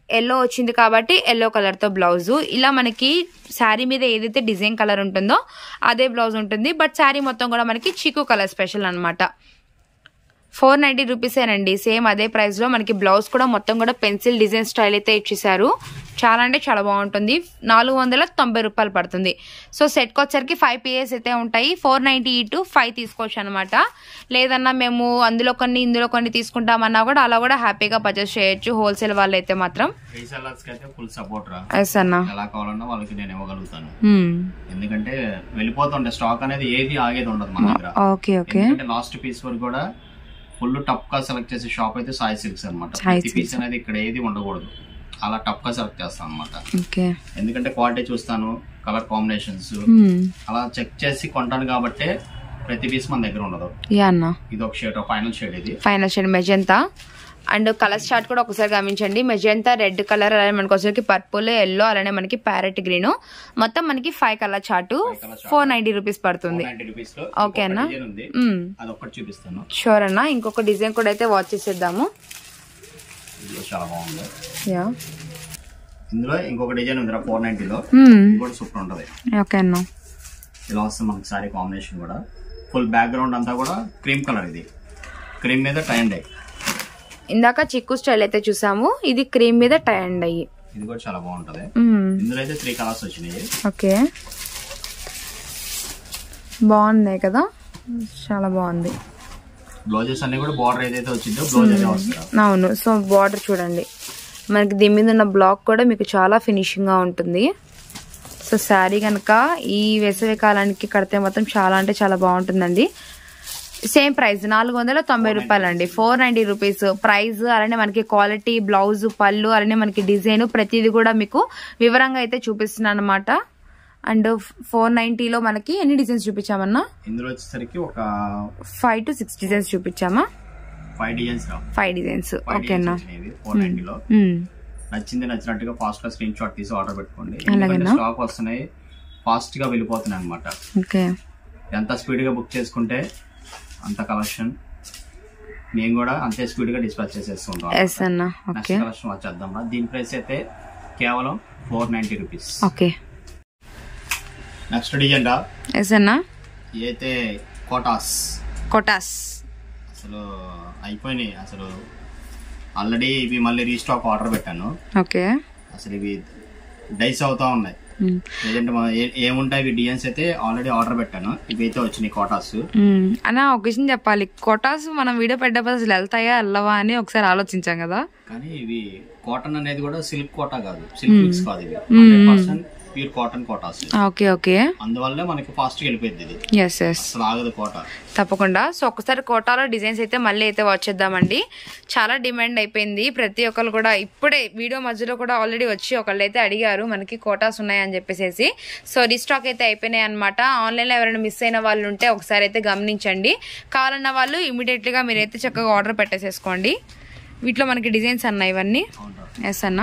[SPEAKER 2] ఎల్లో వచ్చింది కాబట్టి ఎల్లో కలర్ తో బ్లౌజ్. ఇలా మనకి శారీ మీద ఏదైతే డిజైన్ కలర్ ఉంటుందో అదే బ్లౌజ్ ఉంటుంది. బట్ శారీ మొత్తం కూడా మనకి చీకు కలర్ స్పెషల్ అనమాట. 490 రూపీసేనండి, సేమ్ అదే ప్రైస్ లో మనకి బ్లౌజ్ కూడా మొత్తం కూడా పెన్సిల్ డిజైన్ స్టైల్ అయితే ఇచ్చేసారు. చాలా అంటే చాలా బాగుంటుంది. 490 రూపాయలు పడుతుంది. సో సెట్ కి వచ్చరికి 5 పీసెస్ అయితే ఉంటాయి. 490 to 5 తీసుకోవచ్చు అనమాట. లేదన్నా మేము అందులో కొన్ని ఇందులో కొన్ని తీసుకుంటామన్నా కూడా అలా కూడా హ్యాపీగా పర్చేస్ చేయొచ్చు. హోల్సేల్ వాళ్ళు అయితే మాత్రం
[SPEAKER 1] ఫుల్ సపోర్ట్ రా.
[SPEAKER 2] ఎలా
[SPEAKER 1] కావాలన్నా వాళ్ళకి నేను ఇవ్వగలుగుతాను. ఎందుకంటే వెళ్ళిపోతుంటే స్టాక్ అనేది ఏది ఆగేది ఉండదు మన దగ్గర.
[SPEAKER 2] Okay okay.
[SPEAKER 1] లాస్ట్ పీస్ వరకు కూడా ఫుల్ టప్ గా సెలెక్ట్ చేసే షాప్ అయితే సాయి సిల్క్స్ అనమాట. పీస్ అనేది ఇక్కడ ఏది ఉండకూడదు, అలా టప్ గా సెలెక్ట్ చేస్తాను అనమాట. ఎందుకంటే క్వాలిటీ చూస్తాను, కలర్ కాంబినేషన్స్ అలా చెక్ చేసి కొంటాను కాబట్టి ప్రతి పీస్ మన దగ్గర ఉండదు.
[SPEAKER 2] యా అన్న,
[SPEAKER 1] ఇది ఒక షేడ్, ఫైనల్ షేడ్. ఇది
[SPEAKER 2] final shade magenta. And colour chart కూడా ఒకసారి గమనించండి. మెజెంతా, రెడ్ కలర్, అలానే మనకి వచ్చేసరికి పర్పుల్, ఎల్లో, అలానే మనకి ప్యారెట్ గ్రీన్, మొత్తం మనకి 5 కలర్ చార్ట్ 490 రూపీస్ పడుతుంది. ఓకే అన్న,
[SPEAKER 1] చూపిస్తాను.
[SPEAKER 2] షూర్ అన్న. ఇంకొక డిజైన్ కూడా అయితే వాచ్ చేసేద్దాము.
[SPEAKER 1] చాలా బాగుంది.
[SPEAKER 2] యా,
[SPEAKER 1] ఇందులో ఇంకొక డిజైన్ ఉంది 490 లో, కూడా సూపర్ ఉంటది.
[SPEAKER 2] ఓకే అన్న,
[SPEAKER 1] ఇలా వస్తుంది మనకి సారీ కాంబినేషన్ కూడా. ఫుల్ బ్యాక్గ్రౌండ్ అంతా కూడా క్రీమ్ కలర్. ఇది క్రీమ్ మీద టై అండ్ డై.
[SPEAKER 2] ఇందాక చిక్కు స్టైల్ అయితే చూసాము, ఇది క్రీమ్ మీద టై అండ్ డై.
[SPEAKER 1] ఇది కూడా చాలా బాగుంటది. ఇందులో అయితే 3 కలర్స్ వచ్చినాయి.
[SPEAKER 2] ఓకే, బాగున్నాయి కదా, చాలా బాగుంది.
[SPEAKER 1] బ్లౌజెస్ అన్ని కూడా బార్డర్ ఏదైతే వచ్చిందో బ్లౌజ్ అదే వస్తుంది.
[SPEAKER 2] అవును, సో బార్డర్ చూడండి మనకి, దీని మీద ఉన్న బ్లాక్ కూడా మీకు చాలా ఫినిషింగ్ గా ఉంటుంది. సో శారీ కనుక ఈ వేసవి కాలానికి కడితే మాత్రం చాలా అంటే చాలా బాగుంటుందండి. సేమ్ ప్రైస్ 490 రూపాయలు అండి, 490 రూపీస్ ప్రైస్. అలానే మనకి క్వాలిటీ, బ్లౌజ్, పళ్ళు, అలానే మనకి డిజైన్ ప్రతిదీ కూడా మీకు వివరంగా అయితే చూపిస్తున్నాను అనమాట. అండ్ 490లో మనకి ఎన్ని డిజైన్స్ చూపించామన్నా?
[SPEAKER 1] ఇందులో వచ్చేసరికి ఒక
[SPEAKER 2] 5 to 6 డిజైన్స్ చూపించామా?
[SPEAKER 1] 5
[SPEAKER 2] డిజైన్స్. ఓకేనా,
[SPEAKER 1] 490లో నచ్చింది నచ్చినట్టుగా ఫాస్ట్ గా స్క్రీన్ షాట్ తీసి ఆర్డర్ పెట్టుకోండి. స్టాక్ వస్తున్నాయి, ఫాస్ట్ గా వెళ్ళిపోతున్నాయి అనమాట.
[SPEAKER 2] ఓకే,
[SPEAKER 1] ఎంత స్పీడ్ గా బుక్ చేసుకుంటే అంత కలెక్షన్ నేను కూడా అంతే స్పీడ్ గా డిస్పాచ్ చేసేస్తుంటాం. నెక్స్ట్ కలెక్షన్ వచ్చేద్దాం. దీని ప్రైస్ అయితే కేవలం 490 రూపీస్.
[SPEAKER 2] ఓకే,
[SPEAKER 1] నెక్స్ట్ డిజైన్ అయితే కోటాస్ అసలు అయిపోయినాయి. అసలు ఆల్రెడీ ఇవి మళ్ళీ రీస్టాక్ ఆర్డర్ పెట్టాను.
[SPEAKER 2] ఓకే,
[SPEAKER 1] అసలు ఇవి డైస్ అవుతా ఉన్నాయి. ఏముంటాయి ఇవి డిజైన్స్ అయితే ఆల్రెడీ ఆర్డర్ పెట్టాను. ఇవి అయితే వచ్చినాయి కోటాస్.
[SPEAKER 2] అన్న ఒక విషయం చెప్పాలి, కోటాస్ మనం వీడియో పెట్టేప్పుడు అసలు వెళ్తాయా వెళ్ళవా అని ఒకసారి ఆలోచించాం కదా.
[SPEAKER 1] కానీ ఇవి కాటన్ అనేది కూడా సిల్క్ కోటా కాదు, సిల్క్ మిక్స్ కాదు, ఇవి 100% pure cotton Kotas.
[SPEAKER 2] Okay okay,
[SPEAKER 1] అందువల్ల మనకి ఫాస్ట్ గా వెళ్ళిపోయింది ఇది. అసలు ఆగదు కోటా.
[SPEAKER 2] తప్పకుండా. సో ఒకసారి కోటాలో డిజైన్స్ అయితే మళ్ళీ అయితే వచ్చేద్దామండి. చాలా డిమాండ్ అయిపోయింది, ప్రతి ఒక్కరు కూడా ఇప్పుడే వీడియో మధ్యలో కూడా ఆల్రెడీ వచ్చి ఒకళ్ళు అయితే అడిగారు మనకి కోటాస్ ఉన్నాయని చెప్పేసి. సో రీస్టాక్ అయితే అయిపోయినాయి అనమాట. ఆన్లైన్లో ఎవరైనా మిస్ అయిన వాళ్ళు ఉంటే ఒకసారి అయితే గమనించండి. కావాలన్న వాళ్ళు ఇమీడియట్లీగా మీరైతే చక్కగా ఆర్డర్ పెట్టేసేసుకోండి. వీటిలో మనకి డిజైన్స్ అన్న ఇవన్నీ. ఎస్ అన్న,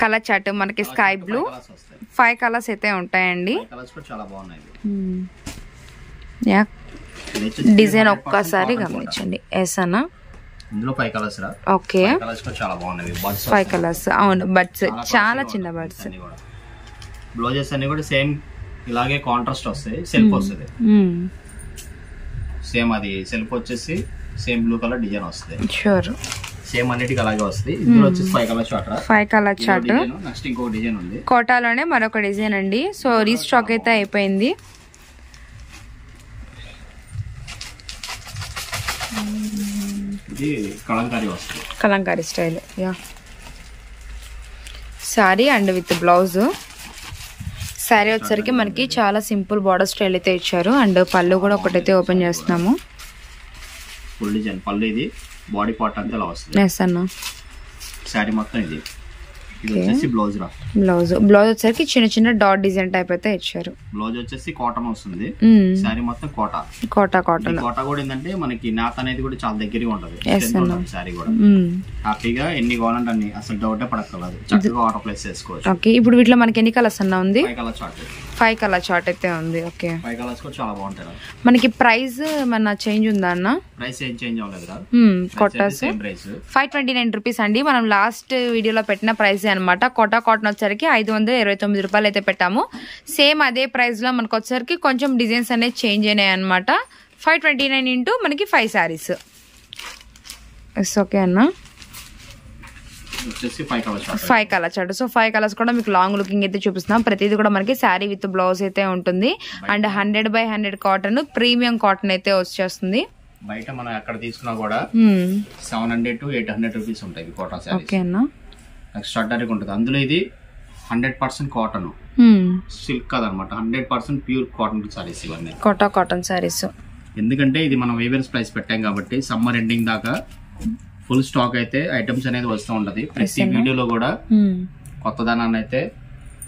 [SPEAKER 2] కలర్ చార్ట్ మనకి స్కై బ్లూ 5 కలర్స్ అయితే ఉంటాయండి. డిజైన్ ఒక్కసారి గమనించండి. ఎస్ అన్న, ఓకే 5 కలర్స్. అవును, బర్డ్స్ చాలా చిన్న బర్డ్స్.
[SPEAKER 1] బ్లౌజెస్ అన్ని కూడా సేమ్ ఇలాగే కాంట్రాస్ట్ వస్తాయి. సెల్ఫ్ వస్తుంది సేమ్, అది సెల్ఫ్ వచ్చేసి సేమ్ బ్లూ కలర్ డిజైన్ వస్తుంది.
[SPEAKER 2] షూర్,
[SPEAKER 1] సేమ్ అన్నిటికి అలాగే వస్తుంది. ఇందులో వచ్చేసి 5 కలర్ చార్ట్. నెక్స్ట్ ఇంకో డిజైన్ ఉంది
[SPEAKER 2] కోటాలోనే మరొక డిజైన్ అండి. సో రీస్టాక్ అయితే అయిపోయింది.
[SPEAKER 1] ఇది కలంకారీ వస్తుంది,
[SPEAKER 2] Kalamkari style. Yeah, sorry and with blouse. Sorry వచ్చేసరికి మనకి చాలా సింపుల్ బార్డర్ స్టైల్ అయితే ఇచ్చారు. అండ్ పళ్ళు కూడా ఒకటైతే ఓపెన్ చేస్తున్నాము.
[SPEAKER 1] ఫుల్ డిజైన్ పళ్ళు. ఇది బాడీ పార్ట్ అంతా ఇలా వస్తుంది. శారీ మొత్తం ఇది. ఇది వచ్చేసి బ్లౌజ్
[SPEAKER 2] బ్లౌజ్ వచ్చేసరికి చిన్న చిన్న డాట్ డిజైన్ టైప్ అయితే ఇచ్చారు.
[SPEAKER 1] బ్లౌజ్ వచ్చేసి కాటన్ వస్తుంది. శారీ మొత్తం కాటన్ కూడా ఏంటంటే మనకి నాత అనేది కూడా చాలా దగ్గరగా ఉంటది. శారీ కూడా హ్యాపీగా ఎన్ని కావాలంటే అన్ని, అసలు డౌటే పడక్కర్లేదు, చక్కగా ఆర్డర్ ప్లేస్ చేసుకోవచ్చు.
[SPEAKER 2] ఓకే, ఇప్పుడు వీటిలో మనకి ఎన్ని కలర్స్ అన్న ఉంది?
[SPEAKER 1] 5
[SPEAKER 2] కలర్ చార్ట్ అయితే ఉంది. ఓకే,
[SPEAKER 1] 5 కలర్స్ కూడా చాలా బాగుంటాయి.
[SPEAKER 2] మనకి ప్రైస్ ఏమన్నా చేంజ్ ఉందా అన్న?
[SPEAKER 1] ప్రైస్ ఏం చేంజ్ అవ్వలేదు.
[SPEAKER 2] కోటాస్ 529 రూపీస్ అండి. మనం లాస్ట్ వీడియోలో పెట్టిన ప్రైస్ అనమాట. కోటా కాటన్ వచ్చేసరికి 529 రూపాయలు అయితే పెట్టాము. సేమ్ అదే ప్రైస్ లో మనకు వచ్చేసరికి కొంచెం డిజైన్స్ అనేది చేంజ్ అయినాయి అనమాట. 529 ఇంటూ మనకి 5 శారీస్. ఓకే అన్న, 5 కలర్ చార్ట్. సో 5 కలర్స్ కూడా మీకు లాంగ్ లుకింగ్ అయితే చూపిస్తున్నాం. ప్రతిదీ కూడా మనకి శారీ విత్ బ్లౌజ్ అయితే ఉంటుంది. అండ్ 100/100 కాటన్, ప్రీమియం కాటన్ అయితే వచ్చేస్తుంది.
[SPEAKER 1] బయట మనం ఎక్కడ తీసుకున్నా కూడా 700 to 800 రూపీస్ ఉంటాయి కోటా శారీస్.
[SPEAKER 2] ఓకే అన్న,
[SPEAKER 1] ఎక్స్ట్రాడనరీ ఉంటుంది. అందులో ఇది 100% కాటన్, సిల్క్ కాదనమాట, 100% ప్యూర్ కాటన్ సారీస్ ఇవన్నీ.
[SPEAKER 2] కోటా కాటన్ సారీస్.
[SPEAKER 1] ఎందుకంటే ఇది మనం వేరియస్ ప్రైస్ పెట్టాం కాబట్టి సమ్మర్ ఎండింగ్ దాకా ఫుల్ స్టాక్ అయితే ఐటమ్స్ అనేది వస్తూ ఉంటది. ప్రతి వీడియోలో కూడా కొత్తదనాన్ని అయితే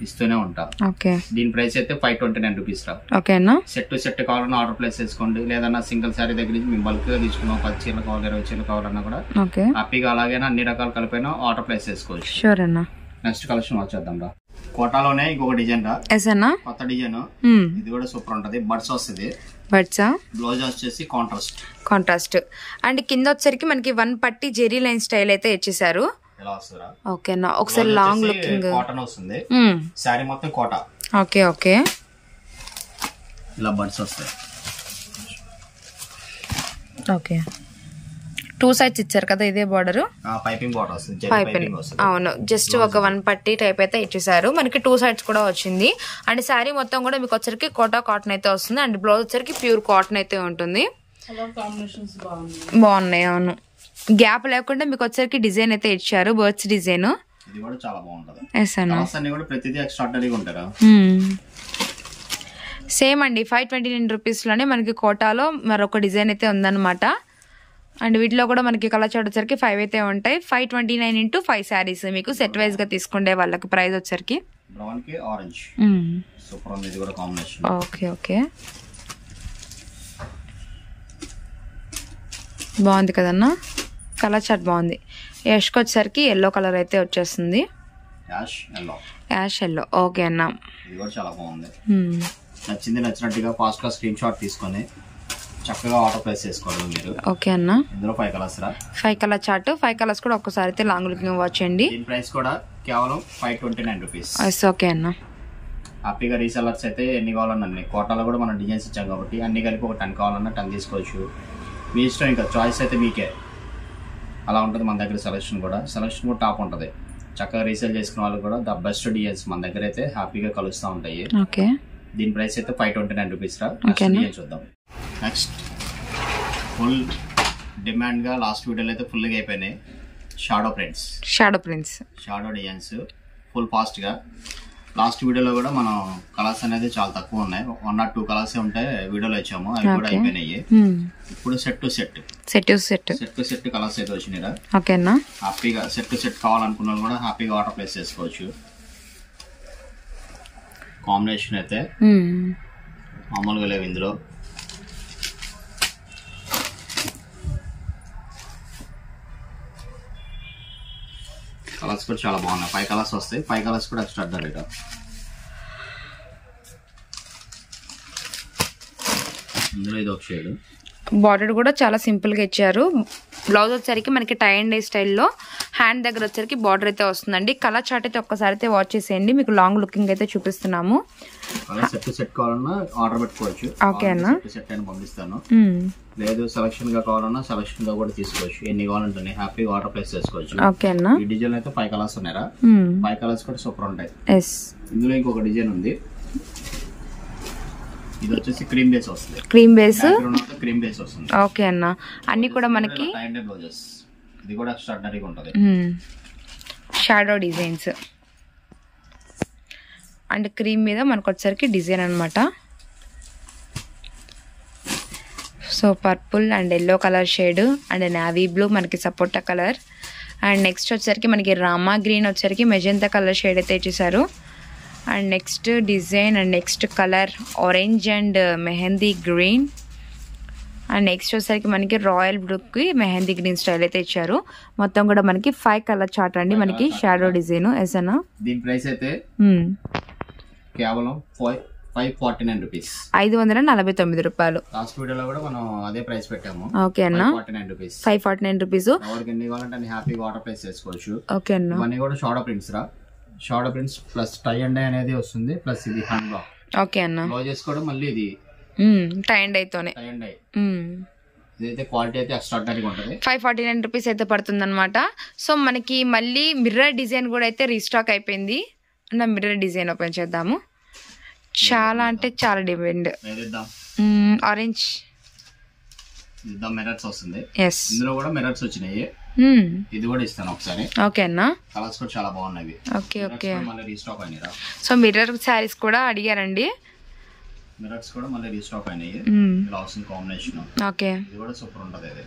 [SPEAKER 1] ఇస్తూనే ఉంటాం.
[SPEAKER 2] ఓకే,
[SPEAKER 1] దీని ప్రైస్ అయితే 529 రూపీస్ రా.
[SPEAKER 2] ఓకేనా.
[SPEAKER 1] సెట్ కావాలన్నా ఆర్డర్ ప్లేస్ చేసుకోండి, లేదన్నా సింగిల్ సారీ దగ్గర నుంచి మేము బల్క్ గా తీసుకున్నాం 10 చీరలు కావాలి 20 చీరలు కావాలన్నా కూడా హ్యాపీగా అలాగైనా అన్ని రకాలు కలిపైనా ఆర్డర్ ప్లేస్ చేసుకోవచ్చు.
[SPEAKER 2] షూర్ అన్న.
[SPEAKER 1] నెక్స్ట్ కలెక్షన్ వచ్చేద్దాం రా. కోటాలోనే ఇంకొక డిజైన్ రా, కొత్త డిజైన్. ఇది కూడా సూపర్ ఉంటది. బడ్స్ వస్తుంది,
[SPEAKER 2] బడ్సా.
[SPEAKER 1] బ్లౌజ్ వచ్చేసి
[SPEAKER 2] కాంట్రాస్ట్ అండ్ కింద వచ్చరికి మనకి 1 పట్టి జెరీ లైన్ స్టైల్ అయితే ఇచ్చేసారు. ఓకేనా. ఒకసారి లాంగ్ లుకింగ్
[SPEAKER 1] కాటన్ వస్తుంది, సారీ మొత్తం కోట.
[SPEAKER 2] ఓకే ఓకే,
[SPEAKER 1] ఇలా బడ్స్ వస్తాయి.
[SPEAKER 2] ఓకే, 2 సైడ్స్ ఇచ్చారు కదా, ఇదే బార్డర్,
[SPEAKER 1] పైపింగ్ బార్డర్ వస్తుంది.
[SPEAKER 2] పైపింగ్ అవును, జస్ట్ ఒక 1 పట్టి టైప్ అయితే ఇచ్చేసారు. మనకి 2 సైడ్స్ కూడా వచ్చింది. అండ్ శారీ మొత్తం కూడా మీకు వచ్చరికి కోటా కాటన్ అయితే వస్తుంది. అండ్ బ్లౌజ్ వచ్చరికి ప్యూర్ కాటన్ అయితే ఉంటుంది. బాగున్నాయి. అవును, గ్యాప్ లేకుండా మీకు వచ్చరికి డిజైన్ అయితే ఇచ్చారు, బర్డ్స్ డిజైన్.
[SPEAKER 1] ఇది కూడా చాలా బాగుంటది.
[SPEAKER 2] ఎస్ అన్న.
[SPEAKER 1] అన్ని కూడా ప్రతిదీ ఎక్స్ట్రార్డినరీగా ఉంటారా.
[SPEAKER 2] సేమ్ అండి, 529 రూపీస్ లోనే మనకి కోటాలో మరొక డిజైన్ అయితే ఉందన్నమాట. అండ్ వీటిలో కూడా మనకి కలర్ చార్ట్ వచ్చరికి 5 అయితే ఉంటాయి. 529 into 5 శారీస్ మీకు సెట్ వైజ్ గా తీసుకుంటే వాళ్ళకి ప్రైస్ వచ్చరికి
[SPEAKER 1] బ్రౌన్ కి ఆరెంజ్ సూపర్ ఉంది. ఇది కూడా కాంబినేషన్.
[SPEAKER 2] ఓకే ఓకే, బాగుంది కదన్నా, కలర్ చార్ట్ బాగుంది. యష్కి వచ్చేసరికి ఎల్లో కలర్ అయితే వచ్చేస్తుంది, యాష్ ఎల్లో. ఓకే అన్న,
[SPEAKER 1] ఇది కూడా చాలా బాగుంది. నచ్చింది నచ్చినట్టుగా ఫాస్ట్ గా స్క్రీన్ షాట్ తీసుకొని చక్కగా ఆర్డర్ ప్లేస్ చేసుకోవాలి మీరు.
[SPEAKER 2] ఓకే అన్న.
[SPEAKER 1] ఇందులో 5 కలర్స్ రా,
[SPEAKER 2] 5 కలర్ చార్ట్. 5 కలర్స్ కూడా ఒక్కసారి అయితే లాంగ్ లుకింగ్ వాచ్ చేయండి.
[SPEAKER 1] దీని ప్రైస్ కూడా కేవలం 529 రూపీస్.
[SPEAKER 2] ఓకే అన్న.
[SPEAKER 1] హ్యాపీగా రీసెల్లర్స్ అయితే ఎన్ని కావాలన్నా అన్ని కోటాలో కూడా మనం డిజైన్స్ ఇచ్చాం కాబట్టి అన్ని కలిపి ఒక 10 కావాలన్నా 10 తీసుకోవచ్చు. మీ ఇష్టం, ఇంకా చాయిస్ అయితే మీకే. అలా ఉంటుంది మన దగ్గర. సెలెక్షన్ కూడా టాప్ ఉంటుంది. చక్కగా రీసేల్ చేసుకున్న వాళ్ళు కూడా ద బెస్ట్ డిజైన్స్ మన దగ్గర అయితే హ్యాపీగా కలుస్తూ ఉంటాయి.
[SPEAKER 2] ఓకే,
[SPEAKER 1] దీని ప్రైస్ అయితే 529 రూపీస్ రా. చూద్దాం. నెక్స్ట్ ఫుల్ డిమాండ్ గా లాస్ట్ వీడియోలో అయితే ఫుల్ గా అయిపోయినాయి shadow prints, shadow designs full fast గా. లాస్ట్ వీడియోలో కూడా మనం కలర్స్ అనేది చాలా తక్కువ ఉన్నాయి, 1 or 2 కలర్స్ ఉంటాయి వీడియోలో ఇచ్చాము, అవి కూడా అయిపోయినాయి. ఇప్పుడు సెట్ టు సెట్ కలర్స్ అయితే వచ్చినాయి.
[SPEAKER 2] ఓకేనా.
[SPEAKER 1] హ్యాపీగా సెట్ టు సెట్ కావాలనుకున్న వాళ్ళు కూడా హ్యాపీగా ఆర్డర్ ప్లేస్ చేసుకోవచ్చు. కాంబినేషన్ అయితే మామూలుగా లేవు ఇందులో. కలర్స్ కూడా చాలా బాగున్నాయి. 5 కలర్స్ వస్తాయి. 5 కలర్స్ కూడా ఎక్స్ట్రా రేట్. ఇందులో ఇది ఒక షేడ్.
[SPEAKER 2] బార్డర్ కూడా చాలా సింపుల్ గా ఇచ్చారు. బ్లౌజ్ వచ్చేసరికి మనకి టై అండ్ డై స్టైల్లో హ్యాండ్ దగ్గర వచ్చేసరికి బార్డర్ అయితే వస్తుందండి. కలర్ చార్ట్ అయితే ఒక్కసారి అయితే వాచ్ చేసేయండి, మీకు లాంగ్ లుకింగ్ అయితే చూపిస్తున్నాము.
[SPEAKER 1] సెట్ కావాలన్నా ఆర్డర్ పెట్టుకోవచ్చు.
[SPEAKER 2] ఓకే అన్న,
[SPEAKER 1] సెట్ అని పంపిస్తాను. లేదు సెలక్షన్ గా కావాలన్నా సెలక్షన్ గా కూడా తీసుకోవచ్చు. ఎన్ని కావాలంటే హ్యాపీగా ఆర్డర్ ప్లేస్ చేసుకోవచ్చు.
[SPEAKER 2] ఓకే అన్న.
[SPEAKER 1] ఈ డిజైన్ అయితే 5 కలర్స్ ఉన్నాయా. 5 కలర్స్ కూడా సూపర్ ఉంటాయి. ఇందులో ఇంకొక డిజైన్ ఉంది. ఇది వచ్చేసి క్రీమ్ బేస్ వస్తుంది. క్రీమ్ బేస్ వస్తుంది.
[SPEAKER 2] ఓకే అన్న. అన్ని కూడా మనకి
[SPEAKER 1] బ్లౌజెస్. ఇది కూడా ఎక్స్ట్రార్డినరీగా ఉంటది.
[SPEAKER 2] షాడో డిజైన్స్ అండ్ క్రీమ్ మీద మనకు వచ్చేసరికి డిజైన్ అన్నమాట. So purple and yellow colour shade and navy blue మనకి సపోటా కలర్. అండ్ నెక్స్ట్ వచ్చేసరికి మనకి రామా గ్రీన్ వచ్చేసరికి మెజంతా కలర్ షేడ్ అయితే ఇచ్చేసారు. And next design and next colour orange and mehndi green. And next వచ్చేసరికి మనకి రాయల్ బ్లూకి మెహందీ గ్రీన్ స్టైల్ అయితే ఇచ్చారు. మొత్తం కూడా మనకి 5 కలర్ చార్ట్ అండి, మనకి షాడో డిజైన్. ఎసనా
[SPEAKER 1] దీని ప్రైస్ అయితే కేవలం 549 రూపీస్,
[SPEAKER 2] 549 రూపాయలు.
[SPEAKER 1] లాస్ట్ వీడియోలో కూడా మనం అదే ప్రైస్ పెట్టాము.
[SPEAKER 2] ఓకే అన్న, 549 రూపీస్.
[SPEAKER 1] ఎవరికి ఎన్ని కావాలంటే హ్యాపీగా ఆర్డర్ ప్లేస్ చేసుకోవచ్చు.
[SPEAKER 2] ఓకే అన్న.
[SPEAKER 1] ఇవన్నీ కూడా షాడో ప్రింట్స్ రా. Shadow prints plus tie and dye అనేది వస్తుంది, ప్లస్ ఇది హ్యాండ్ బ్లాక్.
[SPEAKER 2] ఓకే అన్న.
[SPEAKER 1] బ్లౌజెస్ కూడా మళ్ళీ ఇది
[SPEAKER 2] టై అండ్ డైతోనే.
[SPEAKER 1] ఇదైతే క్వాలిటీ అయితే ఎక్స్ట్రార్డినరీగా ఉంటుంది.
[SPEAKER 2] 549 రూపీస్ అయితే పడుతుంది అనమాట. సో మనకి మళ్ళీ మిర్రర్ డిజైన్ కూడా అయితే రీస్టాక్ అయిపోయింది. అన్న మిర్రర్ డిజైన్ ఓపెన్ చేద్దాము. చాలా అంటే చాలా డిమాండ్. ఆరెంజ్
[SPEAKER 1] మిర్రర్స్ వస్తుంది.
[SPEAKER 2] ఎస్,
[SPEAKER 1] ఇందులో కూడా మిర్రర్స్ వచ్చినాయి. ఇది కూడా ఇస్తాను ఒకసారి.
[SPEAKER 2] ఓకే అన్న.
[SPEAKER 1] కలర్స్ కూడా చాలా బాగున్నాయి.
[SPEAKER 2] Okay okay.
[SPEAKER 1] మళ్ళీ రీస్టాక్ అయినాయి.
[SPEAKER 2] సో మిర్రర్ శారీస్ కూడా అడిగారండి.
[SPEAKER 1] మిర్రర్స్ కూడా మళ్ళీ రీస్టాక్ అయినాయి. ఇలా వస్తుంది కాంబినేషన్.
[SPEAKER 2] ఓకే,
[SPEAKER 1] ఇది కూడా సూపర్ ఉంటది. ఇది